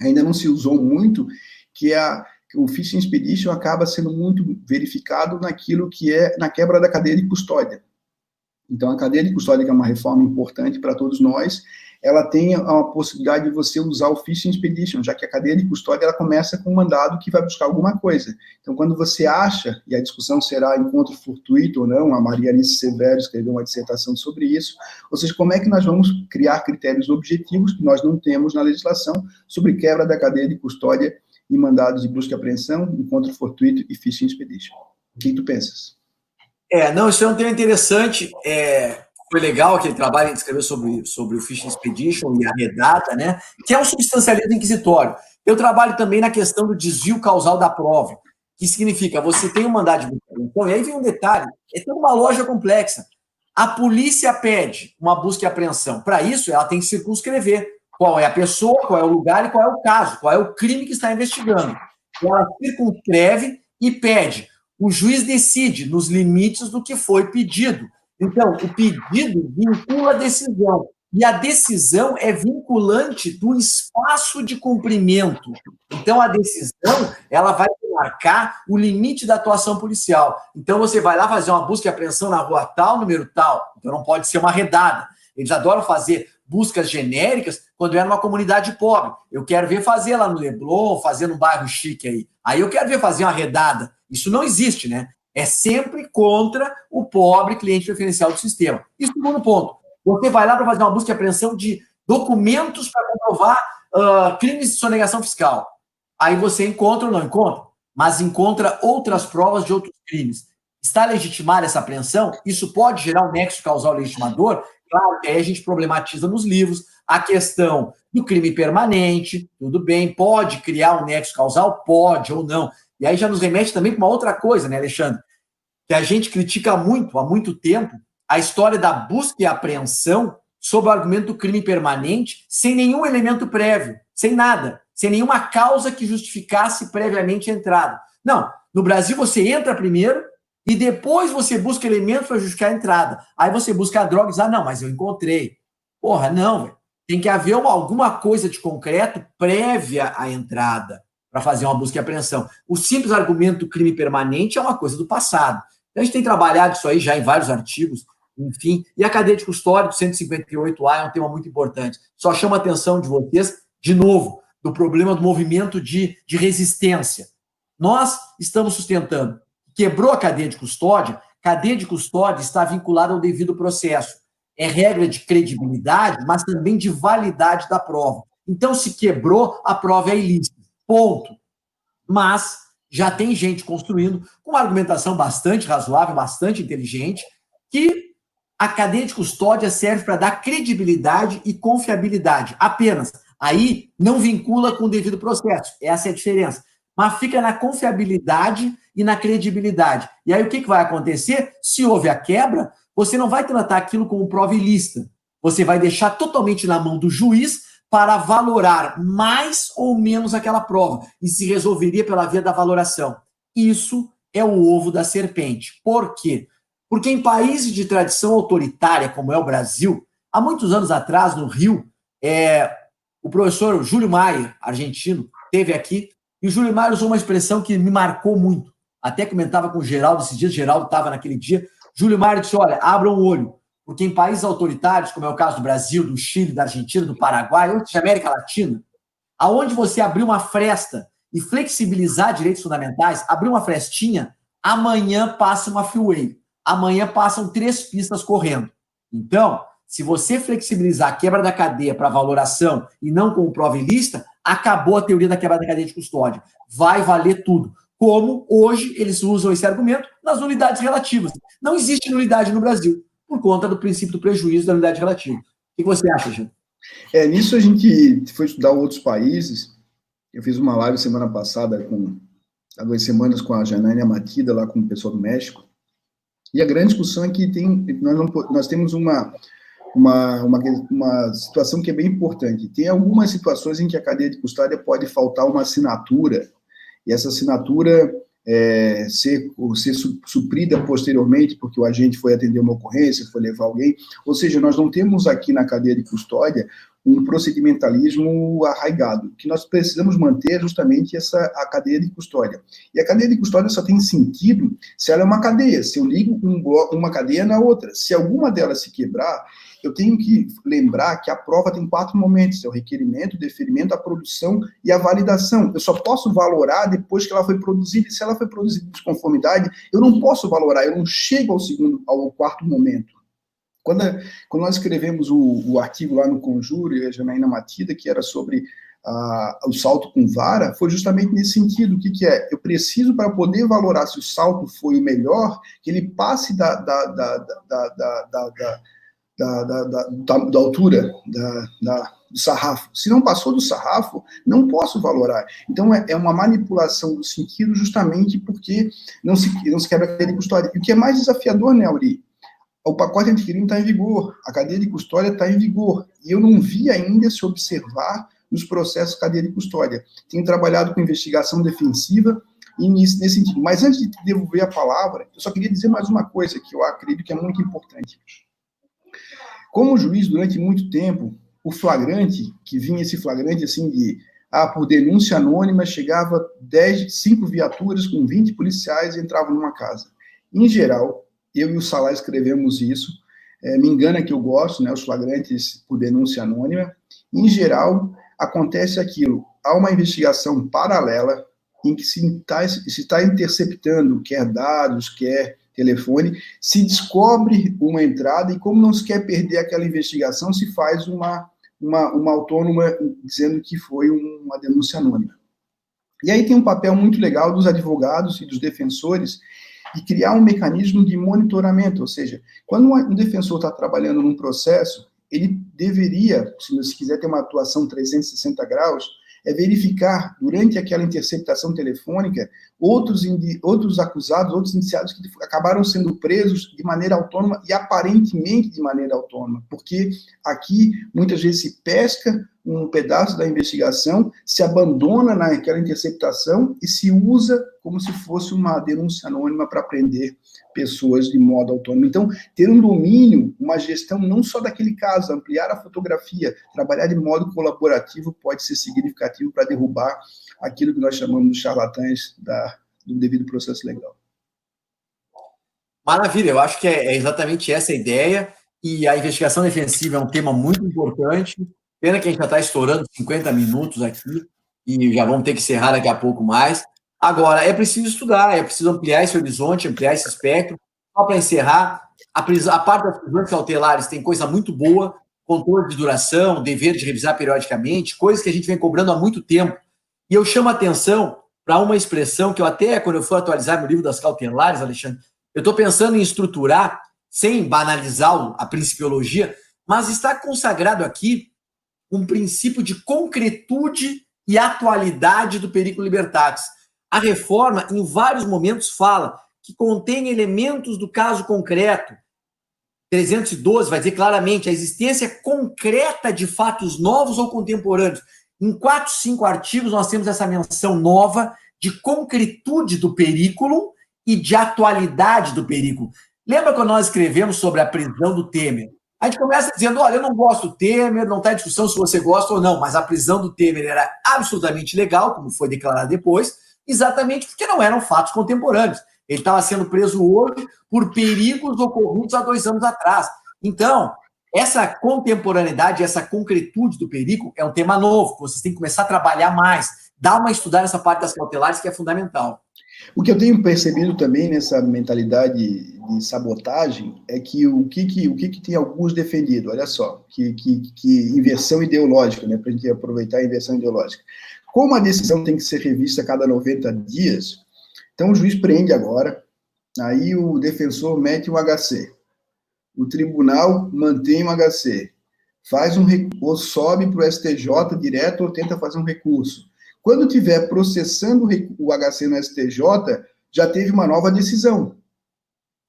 ainda não se usou muito, que é o Fishing Expedition acaba sendo muito verificado naquilo que é na quebra da cadeia de custódia. Então, a cadeia de custódia, que é uma reforma importante para todos nós, ela tem a possibilidade de você usar o Fishing Expedition, já que a cadeia de custódia ela começa com um mandado que vai buscar alguma coisa. Então, quando você acha, e a discussão será encontro fortuito ou não, a Maria Alice Severo escreveu uma dissertação sobre isso, ou seja, como é que nós vamos criar critérios objetivos que nós não temos na legislação sobre quebra da cadeia de custódia e mandados de busca e apreensão, encontro fortuito e Fishing Expedition. O que tu pensas? Não, isso é um tema interessante. Foi legal aquele trabalho que escreveu sobre o Fishing Expedition e a redata, né? Que é um substancialismo inquisitório. Eu trabalho também na questão do desvio causal da prova, que significa você tem um mandado de busca e apreensão, e aí vem um detalhe, é toda uma loja complexa. A polícia pede uma busca e apreensão. Para isso, ela tem que circunscrever qual é a pessoa, qual é o lugar e qual é o caso, qual é o crime que está investigando. Ela circunscreve e pede. O juiz decide nos limites do que foi pedido. Então, o pedido vincula a decisão. E a decisão é vinculante do espaço de cumprimento. Então, a decisão ela vai marcar o limite da atuação policial. Então, você vai lá fazer uma busca e apreensão na rua tal, número tal. Então, não pode ser uma redada. Eles adoram fazer buscas genéricas quando é numa comunidade pobre. Eu quero ver fazer lá no Leblon, fazer num bairro chique aí. Aí eu quero ver fazer uma redada. Isso não existe, né? É sempre contra o pobre cliente preferencial do sistema. E segundo ponto, você vai lá para fazer uma busca e apreensão de documentos para comprovar crimes de sonegação fiscal. Aí você encontra ou não encontra, mas encontra outras provas de outros crimes. Está legitimada essa apreensão? Isso pode gerar um nexo causal legitimador? Claro que aí a gente problematiza nos livros a questão do crime permanente, tudo bem, pode criar um nexo causal? Pode ou não. E aí já nos remete também para uma outra coisa, né, Alexandre? Que a gente critica muito, há muito tempo, a história da busca e apreensão sob o argumento do crime permanente, sem nenhum elemento prévio, sem nada, sem nenhuma causa que justificasse previamente a entrada. Não, no Brasil você entra primeiro e depois você busca elementos para justificar a entrada. Aí você busca a droga e diz, não, mas eu encontrei. Porra, não, velho. Tem que haver alguma coisa de concreto prévia à entrada para fazer uma busca e apreensão. O simples argumento do crime permanente é uma coisa do passado. Então, a gente tem trabalhado isso aí já em vários artigos, enfim, e a cadeia de custódia do 158A é um tema muito importante. Só chama a atenção de vocês, de novo, do problema do movimento de resistência. Nós estamos sustentando. Quebrou a cadeia de custódia está vinculada ao devido processo. É regra de credibilidade, mas também de validade da prova. Então, se quebrou, a prova é ilícita. Ponto. Mas já tem gente construindo com uma argumentação bastante razoável, bastante inteligente, que a cadeia de custódia serve para dar credibilidade e confiabilidade. Apenas. Aí não vincula com o devido processo. Essa é a diferença. Mas fica na confiabilidade e na credibilidade. E aí o que vai acontecer? Se houve a quebra, você não vai tratar aquilo como prova ilícita. Você vai deixar totalmente na mão do juiz para valorar mais ou menos aquela prova, e se resolveria pela via da valoração. Isso é o ovo da serpente. Por quê? Porque em países de tradição autoritária, como é o Brasil, há muitos anos atrás, no Rio, o professor Júlio Maier, argentino, esteve aqui, e o Júlio Maier usou uma expressão que me marcou muito. Até comentava com o Geraldo esses dias, o Geraldo estava naquele dia. Júlio Maier disse, olha, abram o olho, porque em países autoritários, como é o caso do Brasil, do Chile, da Argentina, do Paraguai, ou de América Latina, aonde você abrir uma fresta e flexibilizar direitos fundamentais, abrir uma frestinha, amanhã passa uma freeway, amanhã passam 3 pistas correndo. Então, se você flexibilizar a quebra da cadeia para valoração e não com prova ilícita, acabou a teoria da quebra da cadeia de custódia. Vai valer tudo. Como hoje eles usam esse argumento nas unidades relativas. Não existe nulidade no Brasil, por conta do princípio do prejuízo da unidade relativa. O que você acha, Jean? Nisso a gente foi estudar outros países. Eu fiz uma live semana passada, há 2 semanas, com a Janaína Matida, lá com o pessoal do México. E a grande discussão é que nós temos uma situação que é bem importante. Tem algumas situações em que a cadeia de custódia pode faltar uma assinatura, e essa assinatura ser suprida posteriormente, porque o agente foi atender uma ocorrência, foi levar alguém. Ou seja, nós não temos aqui na cadeia de custódia um procedimentalismo arraigado. O que nós precisamos manter é justamente a cadeia de custódia. E a cadeia de custódia só tem sentido se ela é uma cadeia, se eu ligo uma cadeia na outra. Se alguma delas se quebrar, eu tenho que lembrar que a prova tem 4 momentos: é o requerimento, o deferimento, a produção e a validação. Eu só posso valorar depois que ela foi produzida, e se ela foi produzida de conformidade, eu não posso valorar, eu não chego ao 4º momento. Quando nós escrevemos o artigo lá no Conjuro, e a Janaína Matida, que era sobre o salto com vara, foi justamente nesse sentido. O que é? Eu preciso, para poder valorar se o salto foi o melhor, que ele passe da altura do sarrafo. Se não passou do sarrafo, não posso valorar. Então, é uma manipulação do sentido justamente porque não se quebra a cadeia de custódia. E o que é mais desafiador, né, Auri? O pacote anticrime está em vigor, a cadeia de custódia está em vigor, e eu não vi ainda se observar nos processos de cadeia de custódia. Tenho trabalhado com investigação defensiva e nesse sentido. Mas antes de devolver a palavra, eu só queria dizer mais uma coisa que eu acredito que é muito importante. Como juiz, durante muito tempo, o flagrante, que vinha esse flagrante assim por denúncia anônima, chegava 5 viaturas com 20 policiais e entravam numa casa. Em geral, eu e o Salah escrevemos isso, me engana que eu gosto, né, os flagrantes por denúncia anônima. Em geral, acontece aquilo: há uma investigação paralela em que se está interceptando, quer dados, quer telefone, se descobre uma entrada, e como não se quer perder aquela investigação, se faz uma autônoma dizendo que foi uma denúncia anônima. E aí tem um papel muito legal dos advogados e dos defensores de criar um mecanismo de monitoramento, ou seja, quando um defensor está trabalhando num processo, ele deveria, se quiser ter uma atuação 360 graus, verificar, durante aquela interceptação telefônica, outros acusados, outros indiciados que acabaram sendo presos de maneira autônoma e aparentemente de maneira autônoma, porque aqui muitas vezes se pesca um pedaço da investigação, se abandona naquela interceptação e se usa como se fosse uma denúncia anônima para prender pessoas de modo autônomo. Então, ter um domínio, uma gestão não só daquele caso, ampliar a fotografia, trabalhar de modo colaborativo pode ser significativo para derrubar aquilo que nós chamamos de charlatães do devido processo legal. Maravilha, eu acho que é exatamente essa a ideia, e a investigação defensiva é um tema muito importante. Pena que a gente já está estourando 50 minutos aqui, e já vamos ter que encerrar daqui a pouco mais. Agora, é preciso estudar, é preciso ampliar esse horizonte, ampliar esse espectro. Só para encerrar, a parte das prisões cautelares tem coisa muito boa: controle de duração, dever de revisar periodicamente, coisas que a gente vem cobrando há muito tempo. E eu chamo a atenção para uma expressão que eu até, quando eu for atualizar meu livro das cautelares, Alexandre, eu estou pensando em estruturar, sem banalizar a principiologia, mas está consagrado aqui um princípio de concretude e atualidade do periculum libertatis. A reforma, em vários momentos, fala que contém elementos do caso concreto, 312 vai dizer claramente a existência concreta de fatos novos ou contemporâneos. Em 4, 5 artigos, nós temos essa menção nova de concretude do perículo e de atualidade do perículo. Lembra quando nós escrevemos sobre a prisão do Temer? A gente começa dizendo, olha, eu não gosto do Temer, não está em discussão se você gosta ou não, mas a prisão do Temer era absolutamente legal, como foi declarado depois, exatamente porque não eram fatos contemporâneos. Ele estava sendo preso hoje por perigos ocorridos há 2 anos atrás. Então, essa contemporaneidade, essa concretude do perigo é um tema novo, que vocês têm que começar a trabalhar mais, dar uma estudada nessa parte das cautelares, que é fundamental. O que eu tenho percebido também nessa mentalidade de sabotagem é que o que tem alguns defendido, olha só, que inversão ideológica, né, para a gente aproveitar a inversão ideológica. Como a decisão tem que ser revista a cada 90 dias, então o juiz prende agora, aí o defensor mete um HC, o tribunal mantém um HC, faz ou sobe para o STJ direto ou tenta fazer um recurso. Quando estiver processando o HC no STJ, já teve uma nova decisão,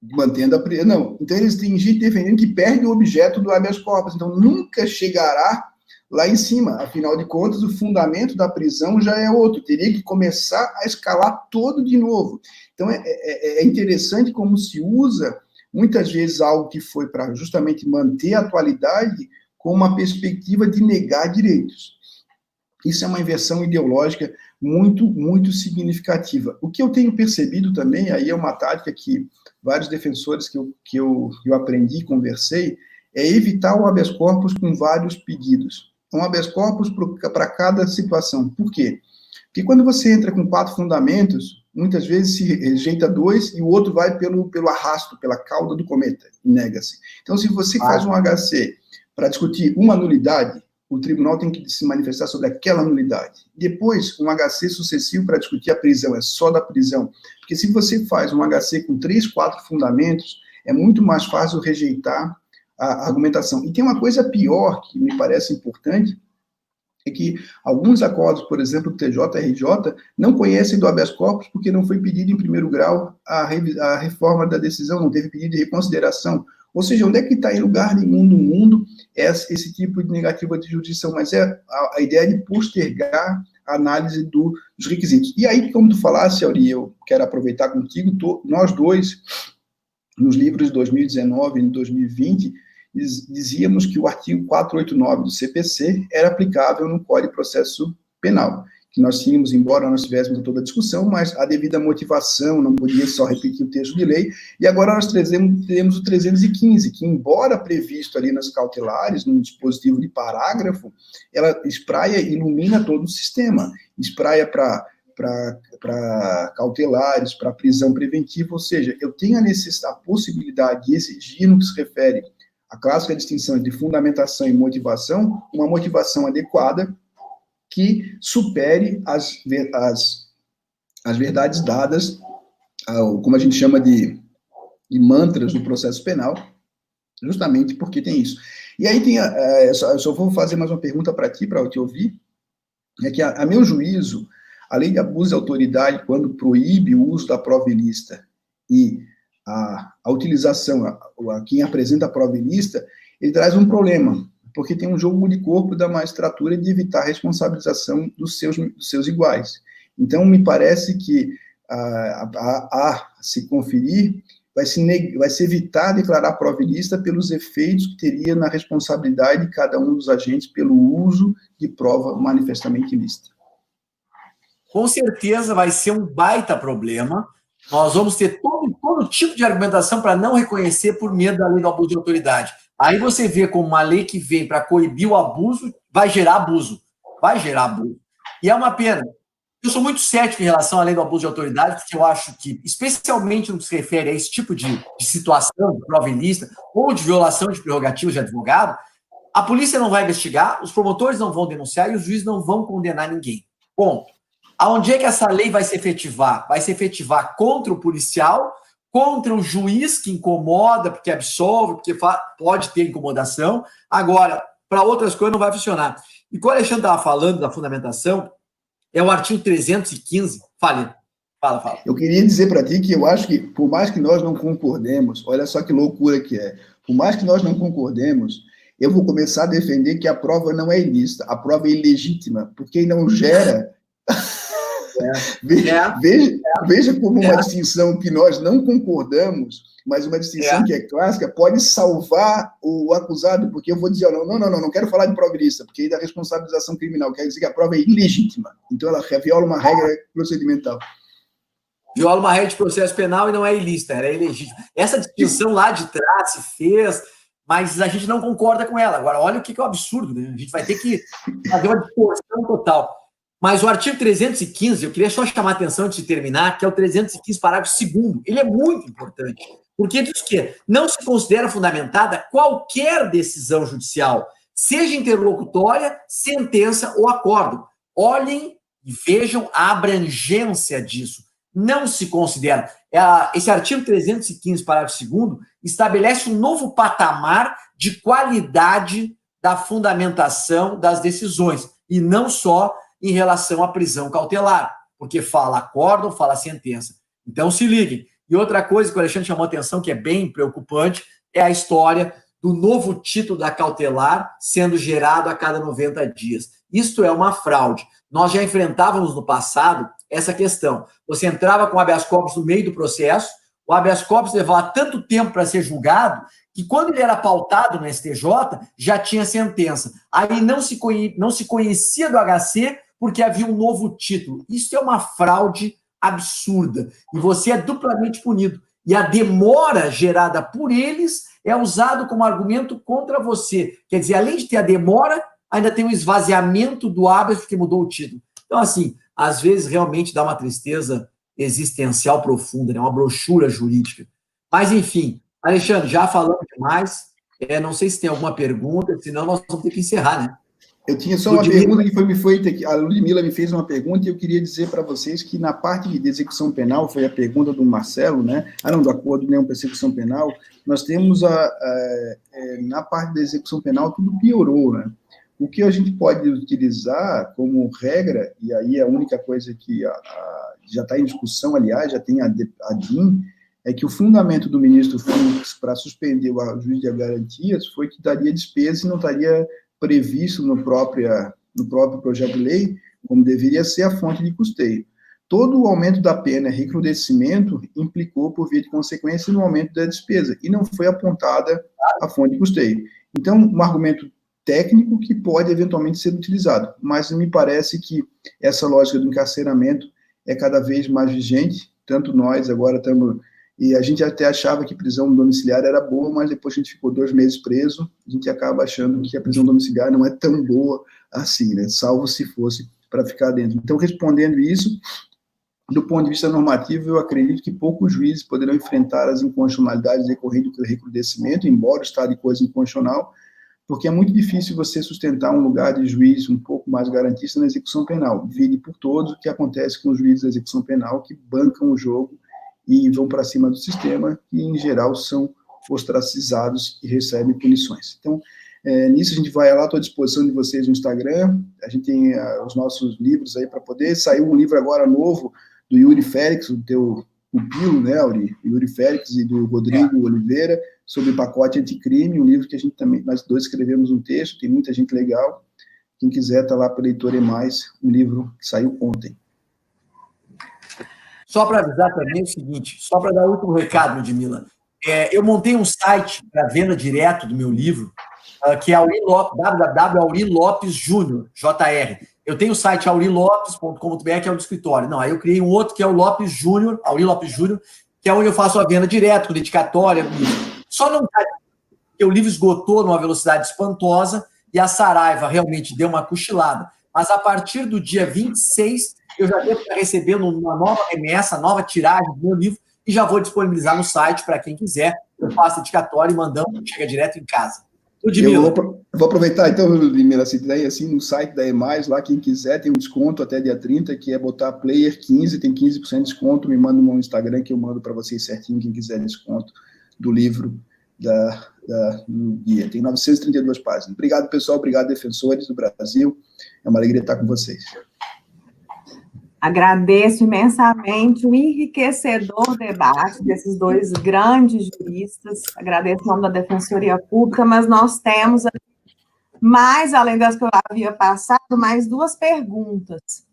mantendo a prisão. Não, então eles têm gente defendendo que perde o objeto do habeas corpus, então nunca chegará lá em cima. Afinal de contas, o fundamento da prisão já é outro, teria que começar a escalar todo de novo. Então é interessante como se usa, muitas vezes, algo que foi para justamente manter a atualidade com uma perspectiva de negar direitos. Isso é uma inversão ideológica muito, muito significativa. O que eu tenho percebido também, aí é uma tática que vários defensores que eu aprendi, conversei, é evitar o habeas corpus com vários pedidos. Um habeas corpus para cada situação. Por quê? Porque quando você entra com 4 fundamentos, muitas vezes se rejeita 2 e o outro vai pelo arrasto, pela cauda do cometa, e nega-se. Então, se você faz um HC para discutir uma nulidade, o tribunal tem que se manifestar sobre aquela nulidade. Depois, um HC sucessivo para discutir a prisão, é só da prisão. Porque se você faz um HC com 3, 4 fundamentos, é muito mais fácil rejeitar a argumentação. E tem uma coisa pior, que me parece importante, é que alguns acordos, por exemplo, do TJRJ, não conhecem do habeas corpus porque não foi pedido em primeiro grau a reforma da decisão, não teve pedido de reconsideração. Ou seja, onde é que está em lugar nenhum no mundo esse tipo de negativa de jurisdição? Mas é a ideia de postergar a análise dos requisitos. E aí, como tu falasse, Auri, eu quero aproveitar contigo, nós dois, nos livros de 2019 e 2020, dizíamos que o artigo 489 do CPC era aplicável no Código de Processo Penal, que nós tínhamos, embora nós tivéssemos toda a discussão, mas a devida motivação, não podia só repetir o texto de lei, e agora nós teremos o 315, que embora previsto ali nas cautelares, num dispositivo de parágrafo, ela espraia e ilumina todo o sistema, espraia para cautelares, para prisão preventiva, ou seja, eu tenho a possibilidade de exigir no que se refere à clássica distinção entre fundamentação e motivação, uma motivação adequada, que supere as verdades dadas, como a gente chama de mantras do processo penal, justamente porque tem isso. E aí eu só vou fazer mais uma pergunta para ti, para eu te ouvir, é que, a meu juízo, a lei de abuso de autoridade, quando proíbe o uso da prova ilícita e a utilização, a quem apresenta a prova ilícita, ele traz um problema, porque tem um jogo de corpo da magistratura de evitar a responsabilização dos seus iguais. Então, me parece que a se conferir vai se evitar declarar prova ilícita pelos efeitos que teria na responsabilidade de cada um dos agentes pelo uso de prova manifestamente ilícita. Com certeza vai ser um baita problema. Nós vamos ter todo tipo de argumentação para não reconhecer por medo da lei do abuso de autoridade. Aí você vê como uma lei que vem para coibir o abuso vai gerar abuso. Vai gerar abuso. E é uma pena. Eu sou muito cético em relação à lei do abuso de autoridade, porque eu acho que, especialmente no que se refere a esse tipo de situação, de prova ilícita, ou de violação de prerrogativas de advogado, a polícia não vai investigar, os promotores não vão denunciar e os juízes não vão condenar ninguém. Bom, aonde é que essa lei vai se efetivar? Vai se efetivar contra o policial, contra o juiz que incomoda, porque absolve, porque pode ter incomodação. Agora, para outras coisas não vai funcionar. E quando o Alexandre estava falando da fundamentação, é o artigo 315. Fala. Eu queria dizer para ti que eu acho que, por mais que nós não concordemos, olha só que loucura que é. Por mais que nós não concordemos, eu vou começar a defender que a prova não é ilícita, a prova é ilegítima, porque não gera... Veja como uma distinção que nós não concordamos, mas uma distinção que é clássica, pode salvar o acusado, porque eu vou dizer, não quero falar de prova ilícita, porque aí da responsabilização criminal, quer dizer que a prova é ilegítima. Então, ela viola uma regra procedimental. Viola uma regra de processo penal e não é ilícita, ela é ilegítima. Essa distinção lá de trás se fez, mas a gente não concorda com ela. Agora, olha o que é o absurdo, né? A gente vai ter que fazer uma distorção total. Mas o artigo 315, eu queria só chamar a atenção antes de terminar, que é o 315, parágrafo 2º. Ele é muito importante, porque diz que não se considera fundamentada qualquer decisão judicial, seja interlocutória, sentença ou acordo. Olhem e vejam a abrangência disso. Não se considera. Esse artigo 315, parágrafo 2º, estabelece um novo patamar de qualidade da fundamentação das decisões, e não só em relação à prisão cautelar, porque fala acordo, fala sentença. Então, se liguem. E outra coisa que o Alexandre chamou a atenção, que é bem preocupante, é a história do novo título da cautelar sendo gerado a cada 90 dias. Isto é uma fraude. Nós já enfrentávamos no passado essa questão. Você entrava com o habeas corpus no meio do processo, o habeas corpus levava tanto tempo para ser julgado, que quando ele era pautado no STJ, já tinha sentença. Aí não se conhecia do HC, porque havia um novo título. Isso é uma fraude absurda. E você é duplamente punido. E a demora gerada por eles é usado como argumento contra você. Quer dizer, além de ter a demora, ainda tem um esvaziamento do habeas porque mudou o título. Então, assim, às vezes realmente dá uma tristeza existencial profunda, né? Uma brochura jurídica. Mas, enfim, Alexandre, já falamos demais. Não sei se tem alguma pergunta, senão nós vamos ter que encerrar, né? Eu tinha só uma pergunta que me foi feita, a Ludmila me fez uma pergunta e eu queria dizer para vocês que na parte de execução penal, foi a pergunta do Marcelo, né? Do acordo de não persecução penal, nós temos na parte da execução penal tudo piorou, né? O que a gente pode utilizar como regra, e aí a única coisa que já está em discussão, aliás, já tem a DIN, é que o fundamento do ministro Fux para suspender o juiz de garantias foi que daria despesa e não estaria previsto no próprio projeto de lei, como deveria ser a fonte de custeio. Todo o aumento da pena, recrudescimento, implicou, por via de consequência, no aumento da despesa, e não foi apontada a fonte de custeio. Então, um argumento técnico que pode eventualmente ser utilizado, mas me parece que essa lógica do encarceramento é cada vez mais vigente, tanto nós agora estamos... E a gente até achava que prisão domiciliar era boa, mas depois a gente ficou 2 meses preso, a gente acaba achando que a prisão domiciliar não é tão boa assim, né? Salvo se fosse para ficar dentro. Então, respondendo isso, do ponto de vista normativo, eu acredito que poucos juízes poderão enfrentar as inconstitucionalidades decorrentes do recrudescimento, embora o estado de coisa inconstitucional, porque é muito difícil você sustentar um lugar de juiz um pouco mais garantista na execução penal. Vire por todos o que acontece com os juízes da execução penal que bancam o jogo e vão para cima do sistema, que, em geral, são ostracizados e recebem punições. Então, nisso a gente vai lá, estou à disposição de vocês no Instagram, a gente tem os nossos livros aí para poder, saiu um livro agora novo do Yuri Félix, o teu pupilo, né, Yuri Félix, e do Rodrigo Oliveira, sobre pacote anticrime, um livro que a gente também, nós dois escrevemos um texto, tem muita gente legal, quem quiser está lá para Leitor e Mais, um livro que saiu ontem. Só para avisar também o seguinte, só para dar outro recado, Ludmila, eu montei um site para venda direto do meu livro, que é www.aurilopesjunior, JR. Eu tenho o site aurilopes.com.br, que é o do escritório. Não, aí eu criei um outro que é o Lopes Júnior, Auri Lopes Júnior, que é onde eu faço a venda direto, com dedicatória. Só não está porque o livro esgotou numa velocidade espantosa e a Saraiva realmente deu uma cochilada. Mas a partir do dia 26, eu já devo estar recebendo uma nova remessa, nova tiragem do meu livro, e já vou disponibilizar no site para quem quiser. Eu faço dedicatória e mandamos, chega direto em casa. Eu vou aproveitar, então, Ludmila, se daí, assim, no site da EMAIS, lá, quem quiser, tem um desconto até dia 30, que é botar Player 15, tem 15% de desconto, me manda no Instagram que eu mando para vocês certinho, quem quiser desconto do livro do guia. Tem 932 páginas. Obrigado, pessoal, obrigado, defensores do Brasil, é uma alegria estar com vocês. Agradeço imensamente o enriquecedor debate desses dois grandes juristas. Agradeço o nome da Defensoria Pública, mas nós temos, mais além das que eu havia passado, mais duas perguntas.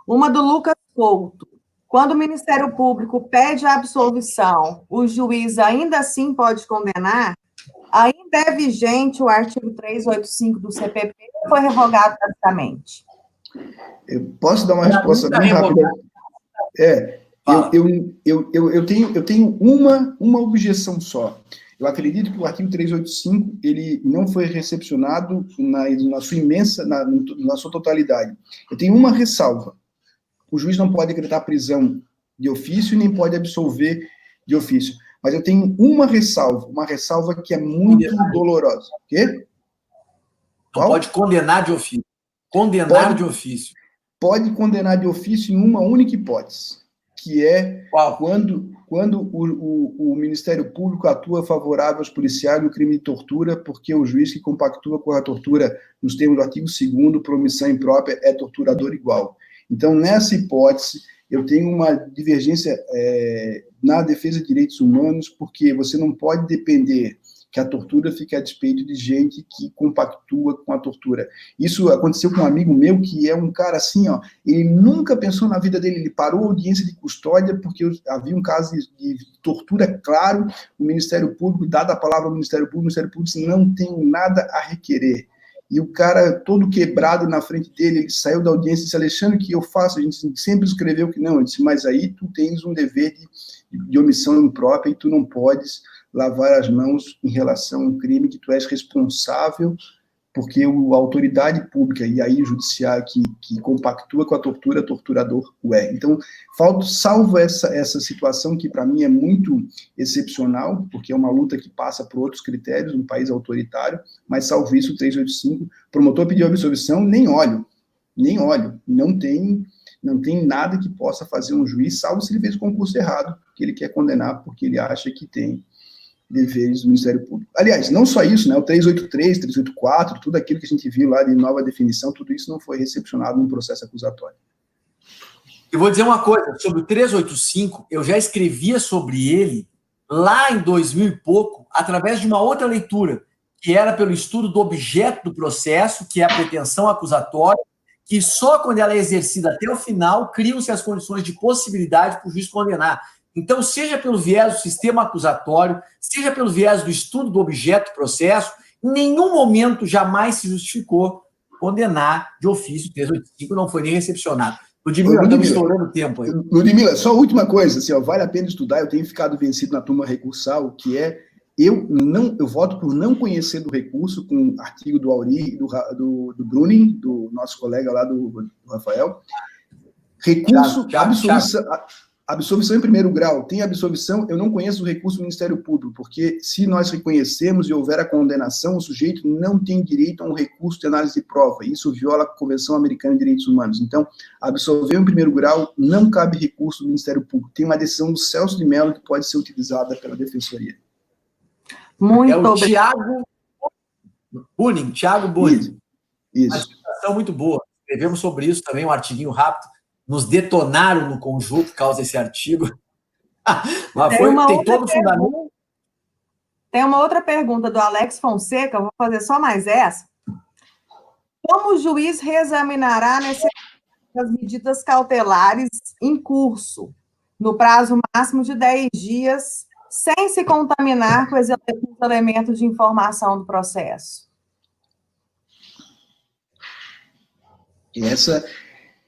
Uma do Lucas Couto. Quando o Ministério Público pede a absolvição, o juiz ainda assim pode condenar? Ainda é vigente o artigo 385 do CPP ou foi revogado praticamente? Eu posso dar uma resposta bem rápida? Eu tenho uma objeção só. Eu acredito que o artigo 385 ele não foi recepcionado na sua totalidade. Eu tenho uma ressalva. O juiz não pode decretar prisão de ofício e nem pode absolver de ofício. Mas eu tenho uma ressalva que é muito dolorosa. O quê? Não pode condenar de ofício. De ofício. Pode condenar de ofício em uma única hipótese, que é quando o Ministério Público atua favorável aos policiais no crime de tortura, porque o juiz que compactua com a tortura, nos termos do artigo 2º, por omissão imprópria, é torturador igual. Então, nessa hipótese, eu tenho uma divergência na defesa de direitos humanos, porque você não pode depender que a tortura fique a despeito de gente que compactua com a tortura. Isso aconteceu com um amigo meu, que é um cara assim, ó, ele nunca pensou na vida dele, ele parou a audiência de custódia porque havia um caso de tortura claro, o Ministério Público, dada a palavra ao Ministério Público, o Ministério Público disse, não tenho nada a requerer. E o cara todo quebrado na frente dele, ele saiu da audiência e disse, Alexandre, o que eu faço? A gente sempre escreveu que não. Eu disse, mas aí tu tens um dever de omissão imprópria e tu não podes lavar as mãos em relação a um crime que tu és responsável, porque a autoridade pública e aí o judiciário que compactua com a tortura, torturador o é. Então, salvo essa situação que para mim é muito excepcional, porque é uma luta que passa por outros critérios, um país autoritário, mas salvo isso, o 385, promotor pediu absolvição, nem olho, não tem nada que possa fazer um juiz, salvo se ele fez o concurso errado, que ele quer condenar porque ele acha que tem deveres do Ministério Público. Aliás, não só isso, né? O 383, 384, tudo aquilo que a gente viu lá de nova definição, tudo isso não foi recepcionado num processo acusatório. Eu vou dizer uma coisa, sobre o 385, eu já escrevia sobre ele lá em 2000 e pouco, através de uma outra leitura, que era pelo estudo do objeto do processo, que é a pretensão acusatória, que só quando ela é exercida até o final, criam-se as condições de possibilidade para o juiz condenar. Então, seja pelo viés do sistema acusatório, seja pelo viés do estudo do objeto do processo, em nenhum momento jamais se justificou condenar de ofício. O 385 não foi nem recepcionado. Ludmila, estamos estourando o tempo aí. Ludmila, só a última coisa, assim, ó, vale a pena estudar, eu tenho ficado vencido na turma recursal, que é, eu voto por não conhecer do recurso, com o artigo do Auri, do Bruning, do nosso colega lá, do Rafael. Recurso, absolvição em primeiro grau, tem absolvição, eu não conheço o recurso do Ministério Público, porque se nós reconhecermos e houver a condenação, o sujeito não tem direito a um recurso de análise de prova, isso viola a Convenção Americana de Direitos Humanos. Então, absolver em primeiro grau, não cabe recurso do Ministério Público. Tem uma decisão do Celso de Mello que pode ser utilizada pela Defensoria. Muito obrigado. Thiago Bunin. Isso. Uma explicação muito boa. Escrevemos sobre isso também, um artiguinho rápido. Nos detonaram no conjunto por causa desse artigo. Mas tem todo o fundamento. Tem uma outra pergunta do Alex Fonseca, eu vou fazer só mais essa. Como o juiz reexaminará a necessidade das medidas cautelares em curso, no prazo máximo de 10 dias, sem se contaminar com os elementos de informação do processo?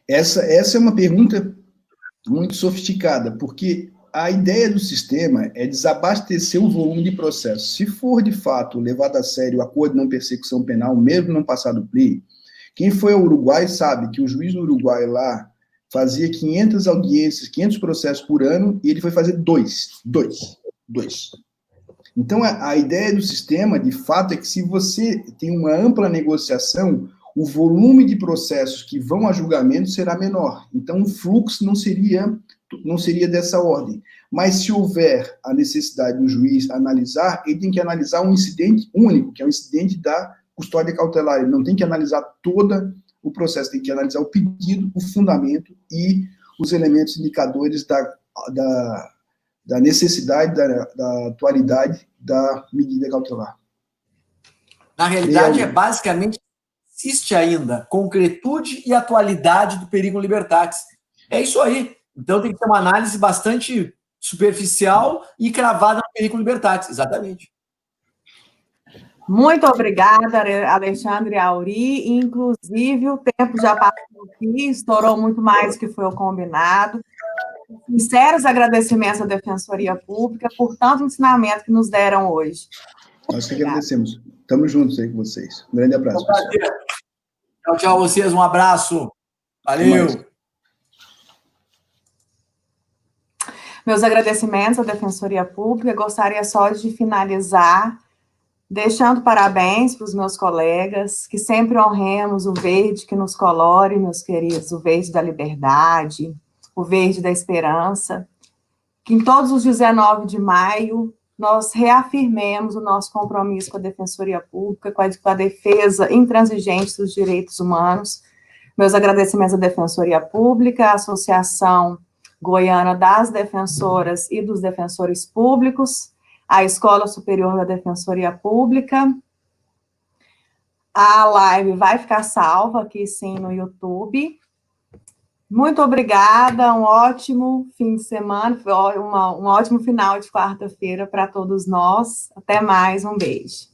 Essa é uma pergunta muito sofisticada, porque a ideia do sistema é desabastecer o volume de processos. Se for, de fato, levado a sério o acordo de não persecução penal, mesmo não passado plea, quem foi ao Uruguai sabe que o juiz no Uruguai lá fazia 500 audiências, 500 processos por ano, e ele foi fazer dois. Então, a ideia do sistema, de fato, é que se você tem uma ampla negociação, o volume de processos que vão a julgamento será menor. Então, o fluxo não seria dessa ordem. Mas, se houver a necessidade do juiz analisar, ele tem que analisar um incidente único, que é o incidente da custódia cautelar. Ele não tem que analisar todo o processo, tem que analisar o pedido, o fundamento e os elementos indicadores da necessidade, da atualidade da medida cautelar. Na realidade, basicamente, existe ainda concretude e atualidade do perigo libertatis. É isso aí. Então, tem que ter uma análise bastante superficial e cravada no perigo libertatis. Exatamente. Muito obrigada, Alexandre e Auri. Inclusive, o tempo já passou aqui, estourou muito mais do que foi o combinado. Sinceros agradecimentos à Defensoria Pública por tanto ensinamento que nos deram hoje. Nós que agradecemos. Estamos juntos aí com vocês. Um grande abraço, pessoal. Tchau, tchau, vocês. Um abraço. Valeu. Meus agradecimentos à Defensoria Pública. Gostaria só de finalizar deixando parabéns para os meus colegas, que sempre honremos o verde que nos colore, meus queridos, o verde da liberdade, o verde da esperança, que em todos os 19 de maio nós reafirmemos o nosso compromisso com a Defensoria Pública, com a defesa intransigente dos direitos humanos. Meus agradecimentos à Defensoria Pública, à Associação Goiana das Defensoras e dos Defensores Públicos, à Escola Superior da Defensoria Pública. A live vai ficar salva aqui, sim, no YouTube. Muito obrigada, um ótimo fim de semana, um ótimo final de quarta-feira para todos nós. Até mais, um beijo.